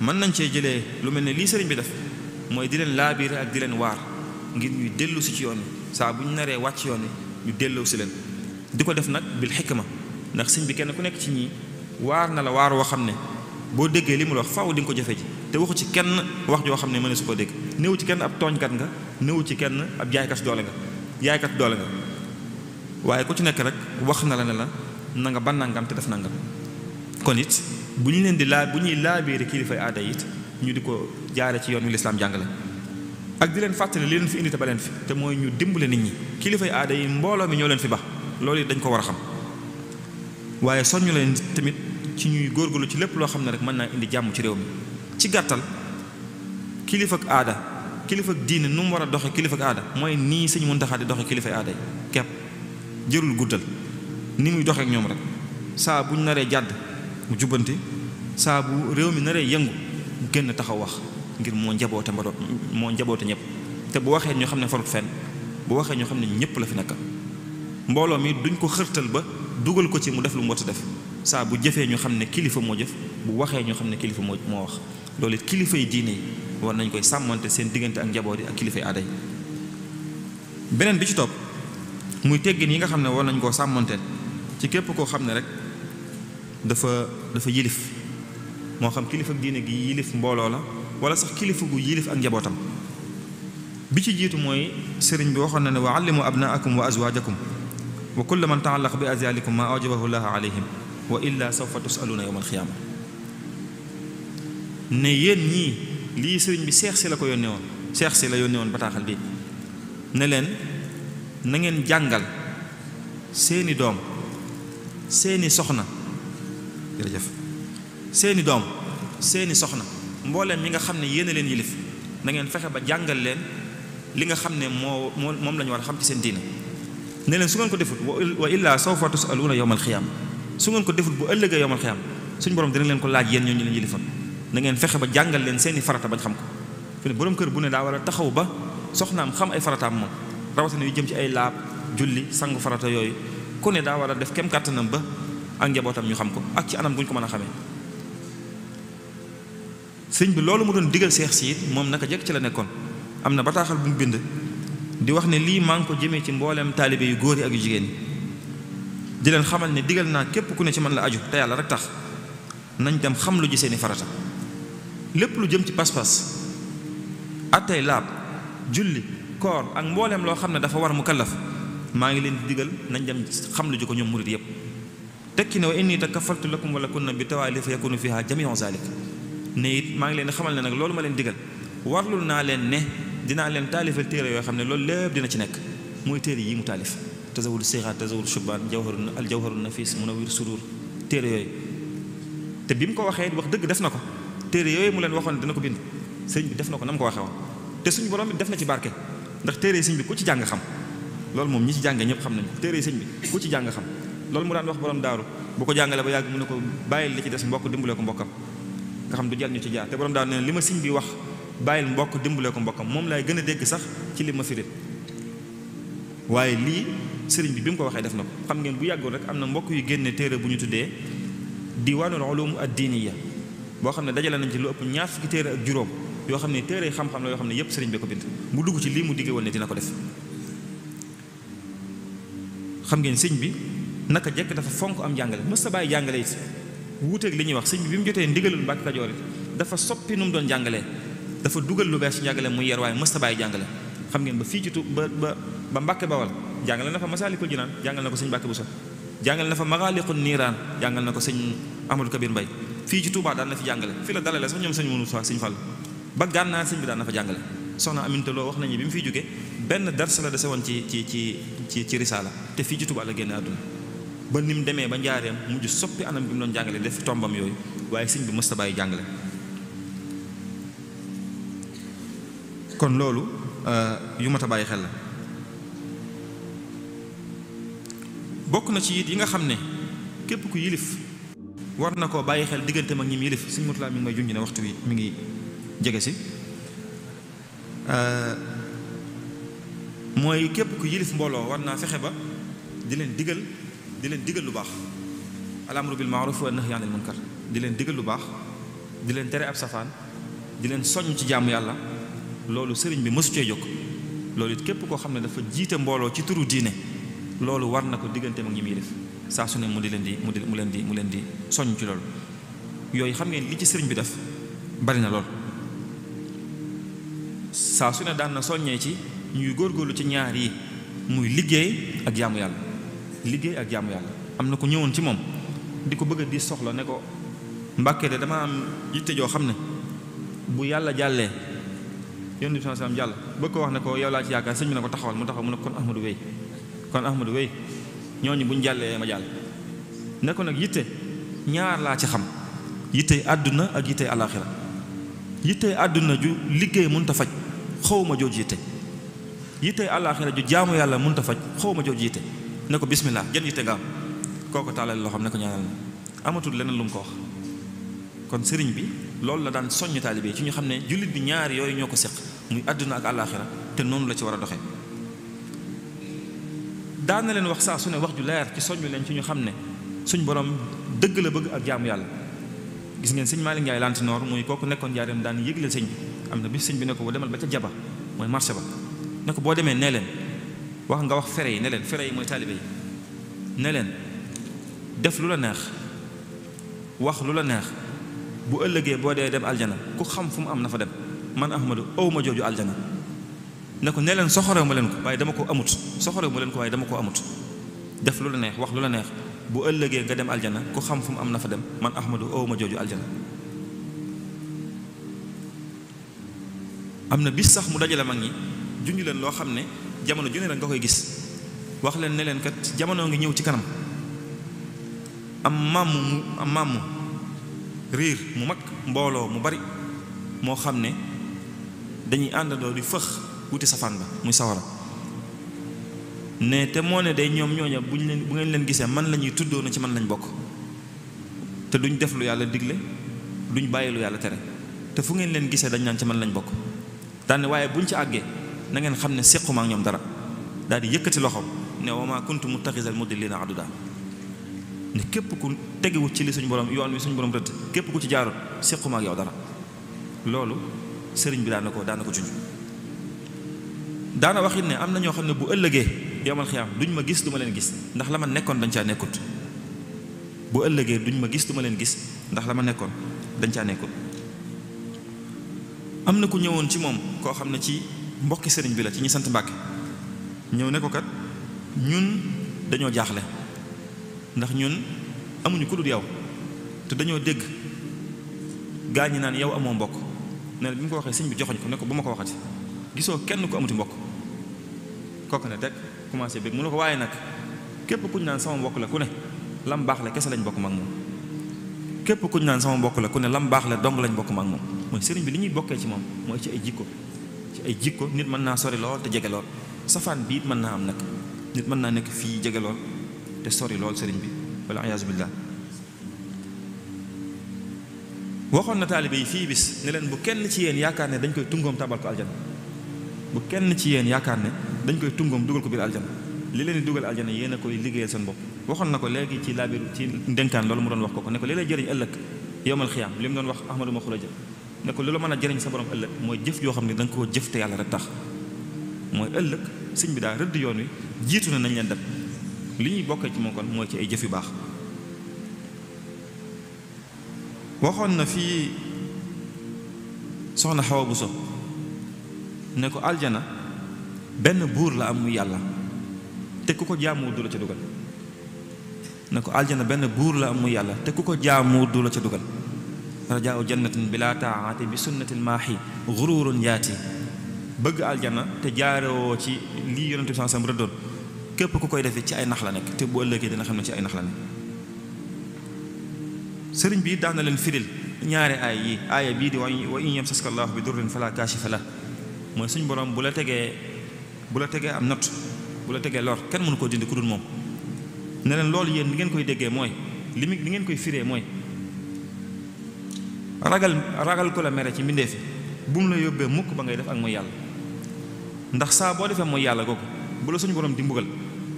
mën nañ cee jëlee lu mel ne lii sëriñ bi def mooy di leen laabiire ak di leen waar ngir ñuy dellu si ci yoon wi saa bu ñu naree wàcc yoon wi ñu delloo si leen di ko def nag bil xikma ndax sëñ bi kenn ku nekk ci ñii waar na la waar woo xam ne boo déggee li mu wax faaw di nga ko jëfe ji te waxu ci kenn wax joo xam ne mën na su ko dégg néew ci kenn ab tooñkat nga néew ci kenn ab jaaykat doole nga waaye ku ci nekk rek wax na la ne la na nga ban nangam te def nangam kon it bu ñu leen di bu ñuy laabiire kilifay aada it ñu di ko jaare ci yoon wi lislaam jàngale ak di leen fàttali li leen fi indi te ba leen fi te mooy ñu dimbale nit ñi kilifay aada yi mbooloo mi ñoo leen fi bax loolu it dañ ko war a xam waaye soññu leen tamit ci ñuy góorgóorlu ci lépp loo xam ne rek mën naa indi jàmm ci réew mi ci gàttal kilifa ak aada kilifa ak diine nu mu war a doxe kilifa ak aada mooy nii Sëñ Muntaxa di doxe kilifay aada yi kepp jërul guddal ni muy doxeek ñoom rek saa buñ naree jàdd mu jubbanti saa bu réew mi naree yëngu mu génn taxaw wax ngir moo njaboote ñëpp te bu waxee ñoo xam ne farut fenn bu waxee ñoo xam ne ñëpp la fi nekkal mbooloo mi duñ ko xërtal ba dugal ko ci mu def lu mu war a def saa bu jëfee ñu xam ne kilifa moo jëf bu waxee ñu xam ne kilifa moo wax loolu it kilifa yi diine yi war nañ koy sàmmante seen diggante ak njaboot yi ak kilifa yi aada yi beneen bi ci topp muy teggin yi nga xam ne war nañ koo sàmmanteel ci képp koo xam ne rek dafa yilif moo xam kilifa ak diine gi yilif mbooloo la wala sax kilifa gu yilif ak njabootam bi ci jiitu mooy sëriñ bi waxoon na ne wa allimu abnaakum wa azwajakum wa kullu man taallaq bi azyalikum ma awjabahu llahu alayhim wa illa sawfa tusaluna yawma alxiyaama ne yéen ñii lii sëriñ bi seex si la ko yónnee woon seex si la yónnee woon bataaxal bi ne leen na ngeen jàngal seeni doom seeni soxna jërëjëf seeni doom seeni soxna mbooleem ñi nga xam ne yéen a leen yilif na ngeen fexe ba jàngal leen li nga xam ne moom la ñu war a xam ci seen diina ne leen su ngeen ko defut wa illaa sawfa tusaluuna yawmal xiyaam su ngeen ko defut bu ëllëgee yawmal xiyaam suñu borom dina leen ko laaj yéen ñoo ñu leen yilifa na ngeen fexe ba jàngal leen seeni farata bañ xam ko fi ne borom kër bu ne daa war a taxaw ba soxnaam xam ay farataam moom rawatina yu jëm ci ay laab julli sangu farata yooyu ku ne daa war a def kem kàttanam ba ak njabootam ñu xam ko ak ci anam bu ñu ko mën a xamee. sëñ bi loolu mu doon digal seex si it moom naka jekk ci la nekkoon am na bataaxal bu mu bind di wax ne lii maa ngi ko jëmee ci mbooleem taalibe yu góor yi ak yu jigéen yi di leen xamal ne digal naa képp ku ne ci man la aju te yàlla rek tax nañ dem xam lu ji seeni farata lépp lu jëm ci pas-pas attey laab julli koor ak mbooleem loo xam ne dafa war mu kallaf maa ngi leen di digal nañ dem xam lu ji ko ñoom murid yépp tekki ne wa inni takafaltu lakum wala kunna bi tawaali fa yakunu fiha jamiu zalik ne it maa ngi leen di xamal ne nag loolu ma leen digal warlul naa leen ne dinaa leen taalifal téere yoo xam ne loolu lépp dina ci nekk mooy téere yi mu taalif tazawudu sixaat tazawudu shubaan al jawharu nafis munawwir sudur téere yooyu te bi mu ko waxee wax dëgg def na ko téere yooyu mu leen waxoon dina ko bind sëñ bi def na ko na mu ko waxee woon te suñu borom bi def na ci barke ndax téere sëñ bi ku ci jàng xam loolu moom ñi ci jàngee ñëpp xam nañu téere sëñ bi ku ci jàng xam loolu mu daan wax borom daaru bu ko jàngalee ba yàgg mu ne ko bàyyil li ci des mbokk dimbalee ko mbokkam nga xam du jël ñu ci jaar te borom daaru ne li ma sëñ bi wax bàyyil mbokk dimbalee ko mbokkam moom laay gën a dégg sax ci li ma firil waaye lii sëriñ bi mu ko waxee def na ko xam ngeen bu yàggul rek am na mbokk yu génne téere bu ñu tuddee diwaanul ulum ad-diiniya boo xam ne dajale nañ ci lu ëpp ñaar fukki téere ak juróom yoo xam ne téere xam-xam la yoo xam ne yépp sëriñ bi ko bind mu dugg ci lii mu digge woon ne dina ko def xam ngeen sëñ bi naka jekk dafa fonk am jàngale mës sa bàyyi jàngale it wuuteeg li ñuy wax sëñ bi mu jotee ndigalul Mbàkke Kajoor it dafa soppi nu mu doon jàngalee dafa dugal lu bees ci njàngale muy yer waaye mës sa bàyyi jàngale xam ngeen ba fii ci ba Mbàkke Bawal jàngale na fa Masaalikul Jinaan jàngal na ko sëñ Mbàkke Buso jàngal na fa Magaaliqun Niiraan jàngal na ko sëñ Amadou Kabir Mbay fii ci Touba daan na fi jàngale fii la dalale sax ñoom sëñ mënu fa sëñ Fall ba Gànnaar sëñ bi daan na fa jàngale soxna Aminta Lo wax nañu bi mu fiy jóge benn dars la dese woon ci risaala te fii ci Touba la génne àdduna ba ni mu demee ba njaareem mujj soppi anam bi mu doon jàngale def tombam yooyu waaye sëñ bi mës ta bàyyi jàngale kon loolu yu mat a bàyyi xel la bokk na ci it yi nga xam ne képp ku yilif war na koo bàyyi xel diggante mag ñi mu yilif sëñ Murtala mi ngi may junj ne waxtu wi mi ngi jege si mooy képp ku yilif mbooloo war naa fexe ba di leen digal lu baax al amru bil ma'ruf wa nahyi anil munkar di leen digal lu baax di leen tere ab safaan di leen soññ ci jaamu yàlla loolu sëriñ bi mësu cee jóg loolu it képp koo xam ne dafa jiite mbooloo ci turu diine loolu war na ko diggante mag ñi muy def saa su ne mu leen di soññ ci loolu yooyu xam ngeen li ci sëriñ bi def bari na lool saa su ne daan na soññee ci ñuy góorgóorlu ci ñaar yi muy liggéey ak jaamu yàlla liggéey ak jaamu yàlla am na ko ñëwoon ci moom di ko bëgg a di soxla ne ko Mbàkke de dama am yitte joo xam ne bu yàlla jàllee Yonent bi sallallahu alayhi wasallam jàll bëgg ko wax ne ko yow laa ci yaakaar sëñ bi ne ko taxawal mu taxaw mu ne kon Ahmadu wéy ñooñu buñ jàllee ma jàll ne ko nag yitte ñaar laa ci xam yittey àdduna ak yittey alaaxira yittey àdduna ju liggéey mënut a faj xawma jooju yittey alaaxira ju jaamu yàlla mënut a faj xawma jooju yitte ne ko bismillah jën yitte nga am kooku taalal loo xam ne ko ñaanal na amatul leneen lu mu ko wax kon sëriñ bi loolu la daan soññ taalibe ci ñu xam ne jullit bi ñaar yooyu ñoo ko seq muy àdduna ak alaaxira te noonu la ci war a doxee daan na leen wax saa su ne wax ju leer ci soññ leen ci ñu xam ne suñ borom dëgg la bëgg ak jaamu yàlla gis ngeen sëñ Malick Ndiaye Lantinoor muy kooku nekkoon njaareem daan yëgleel sëñ bi am na bis sëñ bi ne ko boo demal ba ca jaba mooy marché ba ne ko boo demee nee leen wax nga wax fere yi ne leen fere yi mooy taalibe yi ne leen def lu la neex wax lu la neex bu ëllëgee boo dee dem aljana ku xam fu mu am na fa dem man Ahmadu aw ma jooju aljana ne ko ne leen soxorew ma leen ko waaye dama ko amut soxorew ma leen ko waaye dama ko amut def lu la neex wax lu la neex bu ëllëgee nga dem aljana ku xam fu mu am na fa dem man Ahmadu aw ma jooju aljana am na bis sax mu dajale mag ñi junj leen loo xam ne jamono ju ne rek nga koy gis wax leen ne leen kat jamono ngi ñëw ci kanam am màmm riir mu mag mbooloo mu bari moo xam ne dañuy àndandoo di fëx wuti safaan ba muy sawara ne te moo ne day ñoom ñooña bu ngeen leen gisee man la ñuy tuddoo na ci man lañ bokk te duñ def lu yàlla digle duñ bàyyi lu yàlla tere te fu ngeen leen gisee dañ naan ci man lañ bokk daane waaye buñ ci àggee na ngeen xam ne séquma ak ñoom dara daal di yëkkati loxoom ne wa maa kuntu muttaxisal mudillina aduda ne képp ku tegewut ci li suñu borom yoon wi suñu borom rëdd képp ku ci jaarut séquma ak yow dara loolu sëriñ bi daana ko junj daana wax it ne am na ñoo xam ne bu ëllëgee yowmal xiyaam duñ ma gis du ma leen gis ndax la ma nekkoon dañ caa nekkut bu ëllëgee duñ ma gis du ma leen gis ndax la ma nekkoon dañ caa nekkut am na ku ñëwoon ci moom koo xam ne ci mbokki sëriñ bi la ci ñi sant Mbàkke ñëw ne ko kat ñun dañoo jaaxle ndax ñun amuñu ku dul yow te dañoo dégg gaa ñi naan yow amoo mbokk ne bi mu ko waxee sëñ bi joxoñ ko ne ko bu ma ko waxati gisoo kenn ku amuti mbokk kooku ne teg commencé bég mu ne ko waaye nag képp kuñ naan sama mbokk la ku ne lam baax la kese lañ bokk mag moom képp kuñ naan sama mbokk la ku ne lam baax la dong lañ bokk mag moom mooy sëriñ bi li ñuy bokkee ci moom mooy ci ay jikko nit mën naa sori lool te jege lool safaan bi it mën naa am nag nit mën naa nekk fii jege lool te sori lool sëriñ bi wala ayaasu billah waxoon na taalibe yi fii bis ne leen bu kenn ci yéen yaakaar ne dañ koy tungoom tabal ko aljana bu kenn ci yéen yaakaar ne dañ koy tungoom dugal ko biir aljana li leen di dugal aljana yéen a koy liggéeyal seen bopp waxoon na ko léegi ci laabiru ci ndénkaan loolu mu doon wax ko ne ko li lay jëriñ ëllëg yowmal xiyaam li mu doon wax ahmadu ma xuraja ne ko lu la mën a jëriñ sa borom ëllëg mooy jëf yoo xam ne da nga koo jëf te yàlla rek tax mooy ëllëg sëñ bi daal rëdd yoon wi jiitu na nañ leen dem li ñuy bokkee ci moom kon mooy ci ay jëf yu baax waxoon na fii soxna Xawa Buso ne ko aljana benn buur la am muy yàlla te ku ko jaamu du la ca dugal ne ko aljana benn buur la am muy yàlla te ku ko jaamu du la ca dugal rajaau jannatin bila taati bi sunnatil maahi gururun yaati bëgg aljana te jaarewoo ci lii yonente bi sallam rëddoon képp ku koy defee ci ay nax la nekk te bu ëllëgee dina xam ne ci ay nax la nekk sëriñ bi daan na leen firil ñaari aaya bii di wa in yamsaska llaahu bi durrin fala kaashifa lah mooy suñ borom bu la tegee am natt bu la tegee lor kenn mënu koo dindi ku dul moom ne leen loolu yéen li ngeen koy déggee mooy li ngeen koy firee mooy ragal ko la mere ci mbindeef fi bu mu la yóbbee mukk ba ngay def ak mooy yàlla ndax saa boo defee mooy yàlla googu bu la suñu borom di mbugal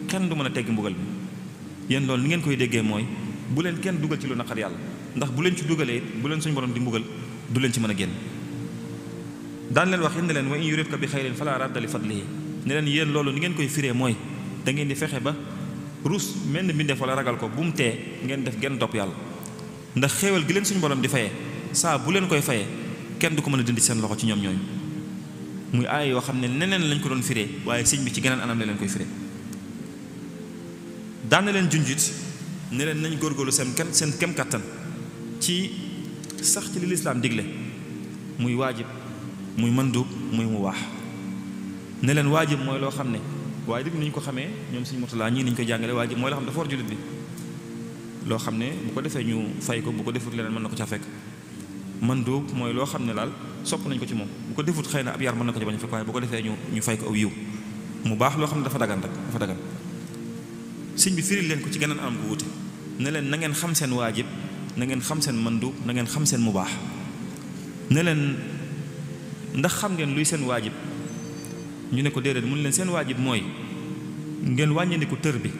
kenn du mën a teggi mbugal bi yéen loolu li ngeen koy déggee mooy bu leen kenn dugal ci lu naqar yàlla ndax bu leen ci dugalee bu leen suñu borom di mbugal du leen ci mën a génn daan leen wax ne leen wa in yuridka bi xayrin fala radda li fadlihi ne leen yéen loolu ni ngeen koy firee mooy da ngeen di fexe ba ruus mel ni mbindeef wala ragal ko bu mu tee ngeen def genn topp yàlla ndax xéewal gi leen suñu borom di fayee saa bu leen koy fayee kenn du ko mën a dindi seen loxo ci ñoom ñooñu muy aay yoo xam ne neneen lañ ko doon firee waaye sëñ bi ci geneen anam la leen koy firee daan na leen junjit ne leen nañ góorgóorlu seen kem kattan ci sax ci li lislaam digle muy waajib muy mandub muy mu waax ne leen waajib mooy loo xam ne waaye dib ni ñu ko xamee ñoom suñu motulaa ñii ni ñu ko jàngale waajib mooy loo xam ne dafa war jullit bi loo xam ne bu ko defee ñu fay ko bu ko defut leneen mën na ko ca fekk mandub mooy loo xam ne daal sopp nañ ko ci moom bu ko defut xëy na ab yar mën na ko ci bañ a fekk waaye bu ko defee ñu fay ko aw yiw mu baax loo xam ne dafa dagan rek dafa dagan sëñ bi firil leen ko ci geneen anam gu wuute ne leen na ngeen xam seen waajib na ngeen xam seen mandub na ngeen xam seen mu baax ne leen ndax xam ngeen luy seen waajib ñu ne ko déedéet mun leen seen waajib mooy ngeen wàññandiku tër bi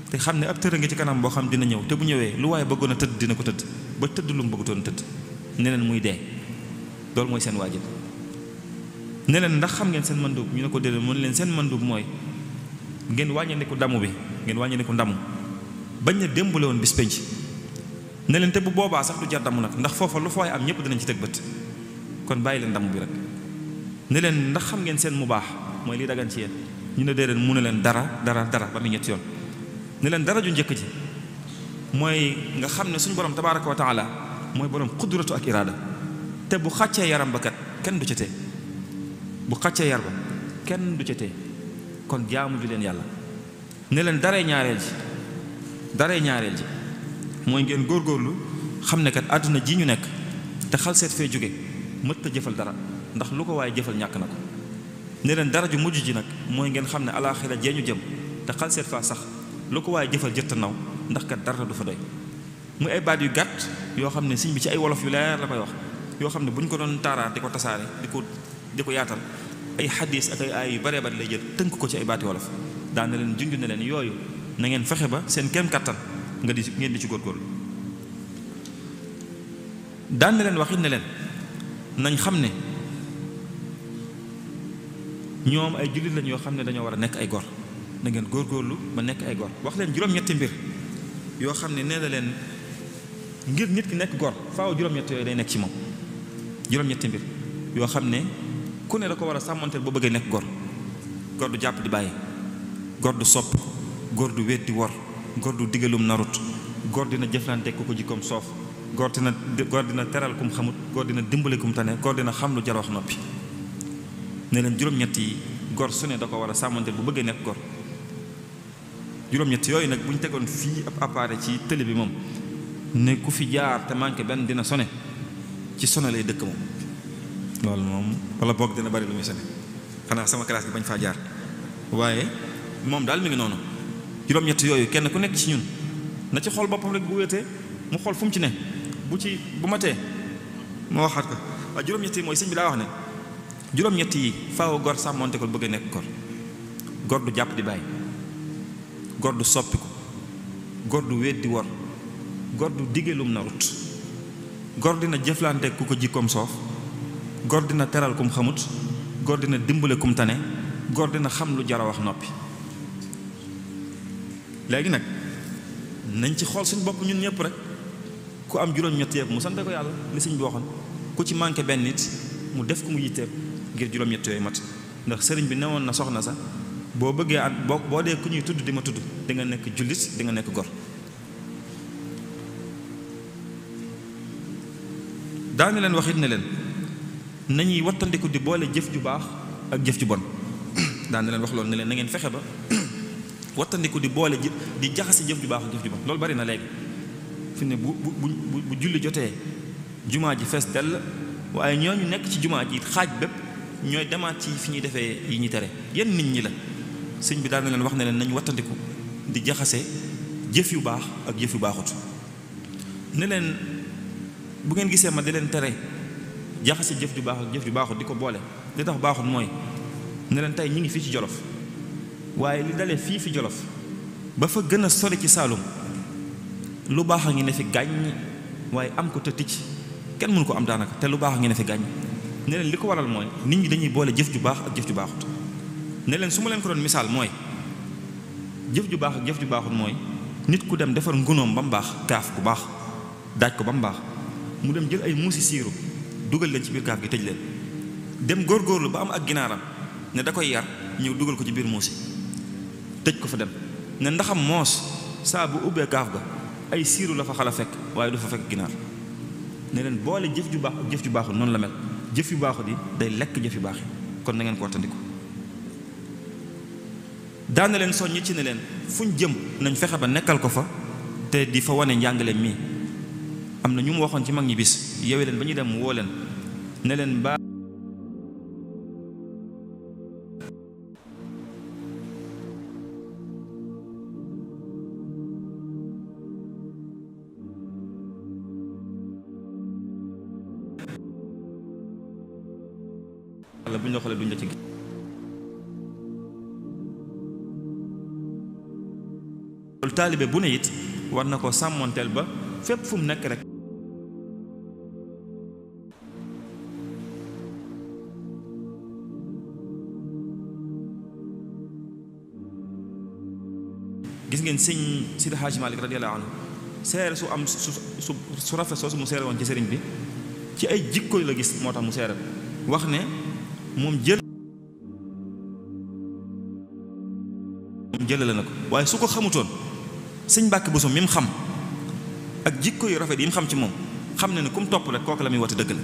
te xam ne ab tër a ngi ci kanam boo xam dina ñëw te bu ñëwee lu waaye bëggoon a tëdd dina ko tëdd ba tëdd lu mu bëggutoon tëdd ne leen muy dee loolu mooy seen waajib ne leen ndax xam ngeen seen mandub ñu ne ko déedéet mun leen seen mandub mooy ngeen wàññandiku damu bi ngeen wàññandiku ndamu bañ na démbule woon bis penc ne leen te bu boobaa sax du jar damu nag ndax foofa lu fooy am ñëpp dinañ ci teg bët kon bàyyi leen damu bi rek ne leen ndax xam ngeen seen mu baax mooy lii dagan ci yéen ñu ne déedéet mu ne leen dara ba mu ñetti yoon ne leen dara ju njëkk ji mooy nga xam ne suñu borom tabaaraka wa taala mooy borom qudratu ak iraada te bu xàccee yaram ba kat kenn du ca tee bu xàccee yar ba kenn du ca tee kon jaamu ju leen yàlla ne leen daree ñaareel ji mooy ngeen góorgóorlu xam ne kat àdduna ji ñu nekk te xal seet fee jóge mët a jëfal dara ndax lu ko waaye jëfal ñàkk na ko ne leen dara ju mujj ji nag mooy ngeen xam ne alaaxira jee ñu jëm te xalseet fa sax lu ko waaye jëfal jëtta naw ndax kat dara du fa doy muy ay baat yu gàtt yoo xam ne sëñ bi ci ay wolof yu leer la koy wax yoo xam ne bu ñu ko doon taaraat di ko tasaare di ko yaatal ay xadis ak ay aay yu baree bari lay jël tënk ko ci ay baati wolof daan na leen junj ne leen yooyu na ngeen fexe ba seen kem kattan ngeen di ci góorgóorlu daan na leen wax it ne leen nañ xam ne ñoom ay jullit lañ yoo xam ne dañoo war a nekk ay gor na ngeen góorgóorlu ba nekk ay gor wax leen juróom-ñetti mbir yoo xam ne nee na leen ngir nit ki nekk gor faaw juróom-ñett yooyu day nekk ci moom juróom-ñetti mbir yoo xam ne ku ne da ko war a sàmmanteel boo bëggee nekk gor gor du jàpp di bàyyi gor du sopp gor du wet di wor gor du digalum narut gor dina jëflante ku ko jikkoom soof gor dina teral kum xamut gor dina dimbale kum tane gor dina xam lu jar wax noppi ne leen juróom-ñett yi gor su ne da ko war a sàmmanteel bu bëggee nekk gor juróom-ñett yooyu nag bu ñu tegoon fii ab appareil ci télé bi moom ne ku fi jaar te manqué benn dina sone ci sone lay dëkk moom loolu moom wala boog dina bari lu muy sone xanaa sama classe bi bañ faa jaar waaye moom daal mi ngi noonu juróom-ñett yooyu kenn ku nekk ci ñun na ci xool boppam rek bu wéetee mu xool fu mu ci ne bu matee ma waxaat ko waaye juróom-ñett yi mooy sëñ bi daa wax ne juróom-ñett yi faaw gor sàmmonte ko bëgg a nekk gor du jàpp di bàyyi gor du soppiku gor du weddi wor gor du digelum narut gor dina jëflante ku ko jikkoom soof gor dina teral kum xamut gor dina dimbale kum tane gor dina xam lu jar a wax noppi léegi nag nañ ci xool suñu bopp ñun ñëpp rek ku am juróom-ñett yëpp mu sante ko yàlla li sëñ bi waxoon ku ci manqué benn nit mu def ko mu yitteeb ngir juróom-ñett yooyu mat ndax sëriñ bi newoon na soxna sax boo bëggee at boo dee ku ñuy tudd di ma tudd di nga nekk jullit di nga nekk gor daane leen wax it ne leen nañuy wattandiku di boole jëf ju baax ak jëf ju bon daane leen wax loolu ne leen na ngeen fexe ba wattandiku di boole di jaxase jëf ju baax ak jëf ju bon loolu bari na léegi fi ne bu julli jotee jumaa ji fees dell waaye ñooñu nekk ci jumaa ji xaaj bépp ñooy demaat ci fi ñuy defee yi ñuy tere yenn nit ñi la sëñ bi daal na leen wax ne leen nañu wattandiku di jaxase jëf yu baax ak jëf yu baaxut ne leen bu ngeen gisee ma di leen tere jaxase jëf ju baax ak jëf ju baaxut di ko boole li tax baaxut mooy ne leen tey ñi ngi fii ci Jolof waaye li dalee fii fi Jolof ba fa gën a sori ci Saalum lu baax a ngi ne fi gàññ waaye am ko te ticc kenn mënu ko am daanaka te lu baax a ngi ne fi gàññ ne leen li ko waral mooy nit ñi dañuy boole jëf ju baax ak jëf ju baaxut ne leen su ma leen ko doon misaal mooy jëf ju baax ak jëf ju baaxut mooy nit ku dem defar ngunoom ba mu baax kaaf bu baax daaj ko ba mu baax mu dem jël ay muusi siiru dugal leen ci biir kaaf gi tëj leen dem góorgóorlu ba am ak ginaaram ne da koy yar ñëw dugal ko ci biir muusi tëj ko fa dem ne ndaxam moos saa bu ubbee kaaf ga ay siiru la fa xala fekk waaye du fa fekk ginaar ne leen boole jëf ju baax ak jëf ju baaxul noonu la mel jëf yu baaxu di day lekk jëf yu baax yi kon na ngeen ko wattandiku daana leen soññi ci ne leen fuñ jëm nañ fexe ba nekkal ko fa te di fa wane njàngaleem mii am na ñu mu waxoon ci mag ñi bis yewe leen ba ñuy dem woo leen ne leen ba walla bu ñu la xoolee duñ la ci loolu taalibe bu ne it war na ko sàmmoonteel ba fépp fu mu nekk rek gis ngeen sëñ Sidi Hadji Malick radiyallahu anhu seere su am su rafet soosu mu seere woon ci sëriñ bi ci ay jikko la gis moo tax mu seere wax ne moom jëlale na ko waaye su ko xamutoon sëñ Mbàkke Buso mi mu xam ak jikko yu rafet yi mu xam ci moom xam ne ne ku mu topp rek kooku la muy woote dëgg la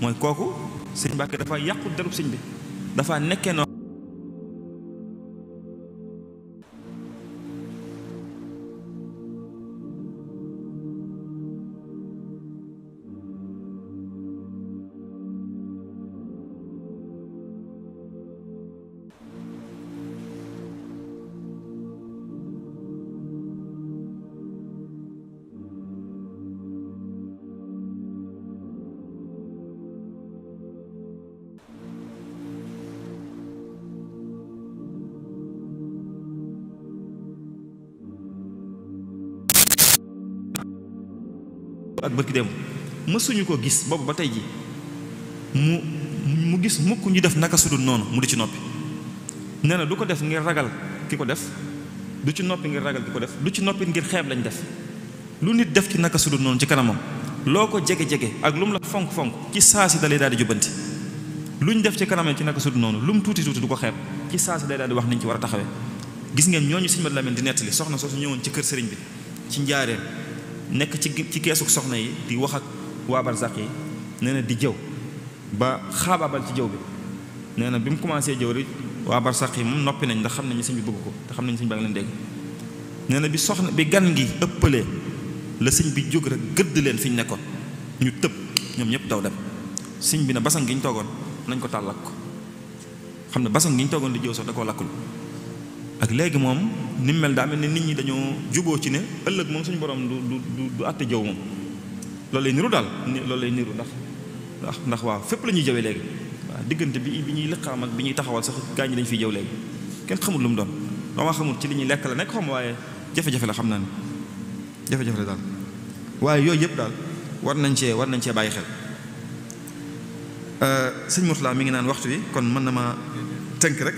mooy kooku sëñ Mbàkke dafa yàqu derub sëñ bi dafa nekkee noo ak bërki dem mësuñu ko gis boobu ba tey ji mu gis mukk ñu def naka sudul noonu mu di ci noppi. nee na du ko def ngir ragal ki ko def, du ci noppi ngir ragal ki ko def, du ci noppi ngir xeeb lañ def. lu nit def ci naka sudul noonu ci kanamam loo ko jege-jege ak lu mu la fonk-fonk ci saa si dalay daal di jubbanti. lu ñu def ci kanamam ci naka sudul noonu lu mu tuuti tuuti du ko xeeb ci saa si day daal di wax niñ ci war a taxawee. gis ngeen ñooñu Sëñ Mat Lamin di nettali soxna soosu ñëwoon ci kër sëriñ bi ci Njaaréem nekk ci keesuk soxna yi di wax ak waa barsàq yi nee na di jëw ba xaabaabal ci jëw bi. nee na bi mu commencé jëw rek waa barsàq yi moom noppi nañ ndax xam nañu sëñ bi bëgg ko te xam nañu sëñ baa ngi leen dégg. nee na bi gan gi ëppalee la sëñ bi jóg rek gëdd leen fi ñu nekkoon ñu tëb ñoom ñëpp daw dem. sëñ bi ne basan gi ñu toogoon nañ ko taal lakk ko xam ne basan gi ñu toogoon di jëw sax da koo lakkul. ak léegi moom ni mu mel daa mel ne nit ñi dañoo juboo ci ne ëllëg moom suñu borom du àtte jëw moom loolu lay niru daal loolu lay niru ndax waaw fépp la ñuy jëwee léegi. waaw diggante bi ñuy liqaam ak bi ñuy taxawal sax gaa ñi dañ fiy jëw léegi kenn xamul lu mu doon dama xamul ci li ñuy lekk la nekk xam waaye jafe-jafe la xam naa ne jafe-jafe la daal. waaye yooyu yëpp daal war nañ cee bàyyi xel. sëñ Mourtala mi ngi naan waxtu wi kon mën na ma tënk rek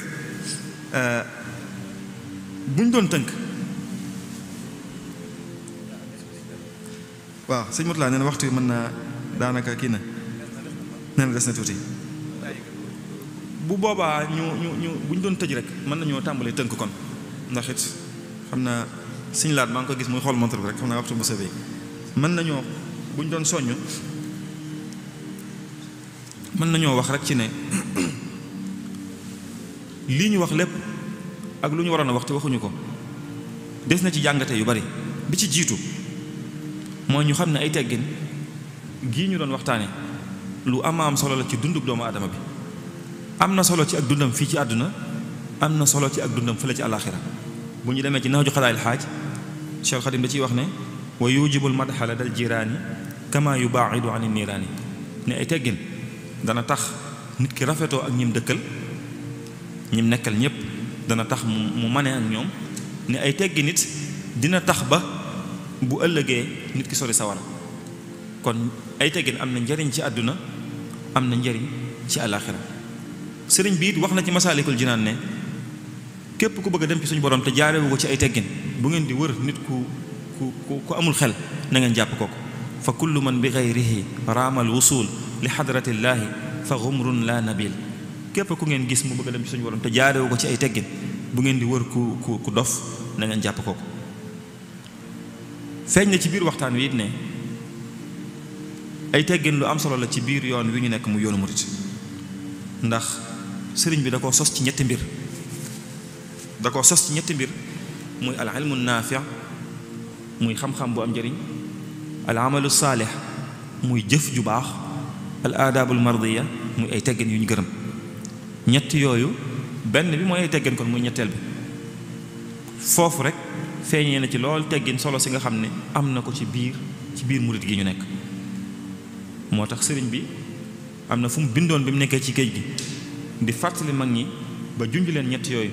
buñ doon tënk waaw sëñ Mourtala nee na waxtu wi mën naa daanaka kii na nee na des na tuuti. bu boobaa ñu buñ doon tëj rek mën nañoo tàmbalee tënk kon ndax it xam naa sëñ laat maa ngi ko gis muy xool montre bi rek xam naa waxtu bu sëbee mën nañoo buñ doon soññ mën nañoo wax rek ci ne lii ñu wax lépp ak lu ñu waroon a wax te waxuñu ko des na ci jàngate yu bari. bi ci jiitu mooy ñu xam ne ay teggin gii ñu doon waxtaane lu am solo la ci dundub doomu aadama bi. am na solo ci ak dundam fii ci àdduna am na solo ci ak dundam fële ci àllaaxira. bu ñu demee ci Nahju Qadaa'il Haaj Cheikh Xadim da ciy wax ne wa yujibul madxala dal jiraani kama yubaa'idu ani niiraani ne ay teggin dana tax nit ki rafetoo ak ñim dëkkal ñim nekkal ñépp dana tax mu mane ak ñoom ne ay teggi nit dina tax ba bu ëllëgee nit ki sori sawara. kon ay teggin am na njariñ ci àdduna am na njariñ ci àllaaxira. sëriñ bi it wax na ci Masaalikul Jinaan ne képp ku bëgg a dem ci suñu borom te jaarewu ko ci ay teggin bu ngeen di wër nit ku amul xel na ngeen jàpp kooku fa kullu man bi gayrihi raamal wusul li xadratillaahi fa xumrun la nabil. képp ku ngeen gis mu bëgg a dem ci suñu borom te jaarewu ko ci ay teggin bu ngeen di wër ku dof na ngeen jàpp kooku. feeñ na ci biir waxtaan wi it ne ay teggin lu am solo la ci biir yoon wi ñu nekk mu yoonu murit ndax sëriñ bi da koo sos ci ñetti mbir muy al ilmu naafi' muy xam-xam bu am njëriñ, al amalu saalix muy jëf ju baax, al aadaabul mardiya muy ay teggin yu ñu gërëm. ñett yooyu benn bi mooy ay teggin kon muy ñetteel bi foofu rek feeñee na ci lool teggin solo si nga xam ne am na ko ci biir murit gi ñu nekk. moo tax sëriñ bi am na fu mu bindoon bi mu nekkee ci géej gi di fàttali mag ñi ba junj leen ñett yooyu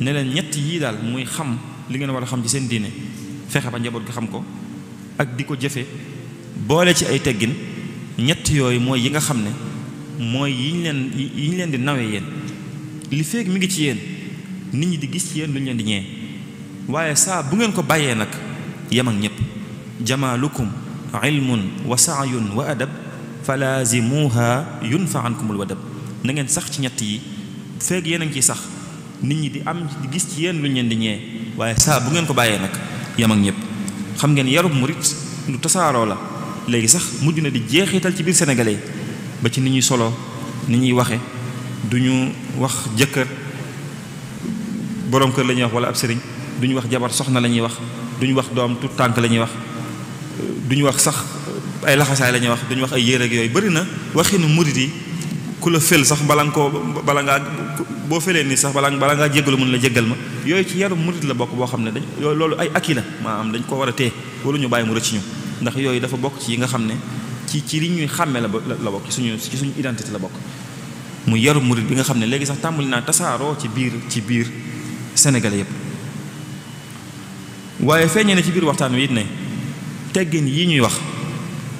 ne leen ñett yii daal muy xam li ngeen war a xam ci seen diine, fexe ba njaboot gi xam ko ak di ko jëfe boole ci ay teggin. ñett yooyu mooy yi nga xam ne mooy yi ñu leen di nawe yéen li feeg mi ngi ci yéen nit ñi di gis ci yéen lu ñu leen di ñee, waaye saa bu ngeen ko bàyyee nag yem ak ñëpp. jamaalukum ilmun wa saayun wa adab falaazimuha yunfa ankumul wadab. na ngeen sax ci ñett yi feeg yéen a ngi ciy sax nit ñi di gis ci yéen lu ñu leen di ñee, waaye saa bu ngeen ko bàyyee nag yem ak ñëpp. xam ngeen yarub murit lu tasaaroo la léegi sax mujj na di jeexital ci biir sénégalais ba ci ni ñuy solo, ni ñuy waxe. du ñu wax jëkkër boroom kër la ñuy wax wala ab sëriñ, du ñu wax jabar soxna la ñuy wax, du ñu wax doom tout tànk la ñuy wax, du ñu wax sax ay laxasaay la ñuy wax, du ñu wax ay yére ak yooyu. bëri na waxinu murit yi ku la fel sax bala ngaa boo felee nii sax bala ngaa jéggalu mën la jéggal ma. yooyu ci yarum murit la bokk boo xam ne loolu ay akki la maanaam dañ ko war a téye wala ñu bàyyi mu rëcc ñu, ndax yooyu dafa bokk ci yi nga xam ne ci li ñuy xàmme la bokk ci suñu identité la bokk. mu yarum murit bi nga xam ne léegi sax tàmbali naa tasaaroo ci biir Sénégalais yépp. waaye feeñee na ci biir waxtaan wi it ne teggin yi ñuy wax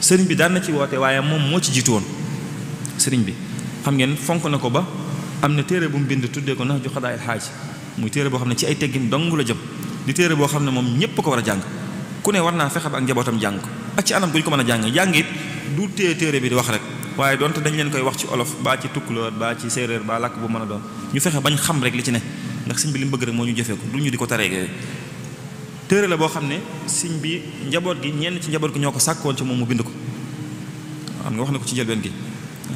sëriñ bi daan na ci woote waaye moom moo ci jiitu woon. sëriñ bi xam ngeen fonk na ko ba am na téere bu mu bind tuddee ko Nahju Qadaa'il Haaj muy téere boo xam ne ci ay teggin dong la jëm di téere boo xam ne moom ñépp ko war a jàng ku ne war naa fexe ba ak njabootam jàng ko ak ci anam bu ñu ko mën a jàng it du téere bi di wax rek waaye donte dañ leen koy wax ci olof baa ci tukkulóor baa ci séeréer baa làkk bu mën a doon ñu fexe bañ xam rek li ci ne ndax sëñ bi li mu bëgg rek moo ñu jëfee ko du ñu di ko taree yooyu téere la boo xam ne sëñ bi njaboot gi ñenn ci njaboot gi ñoo ko sàkkoon ci moom mu bind ko xam nga wax na ko ci njëlbeen gi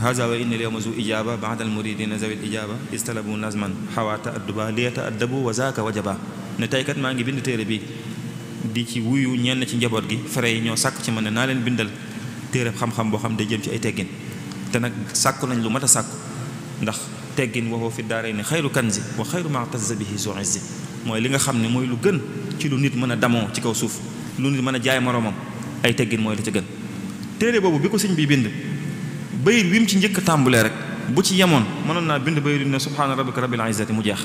haza wa inni al-yawma zu ijaba ba'da al-muridina zawil ijaba istalabu nazman xawaata adduba liyata addabu wa zaaka wajaba ne tey kat maa ngi bind téere bi di ci wuyu ñenn ci njaboot gi fere yi ñoo sàkk ci man ne naa leen bindal téere xam-xam boo xam day jëm ci ay teggin te nag sàkku nañ lu mat a sàkku ndax teggin waxoo fi daaray ne xayru kanzi wa xayru ma tazza bihi zu izzi mooy li nga xam ne mooy lu gën ci lu nit mën a damoo ci kaw suuf lu nit mën a jaay moroomam ay teggin mooy la ci gën téere boobu bi ko sëñ bi bind bayit wi mu ci njëkk tàmbulee rek bu ci yemoon mënoon naa bind bayit wi ne subhaana rabbika rabbil izzati mu jeex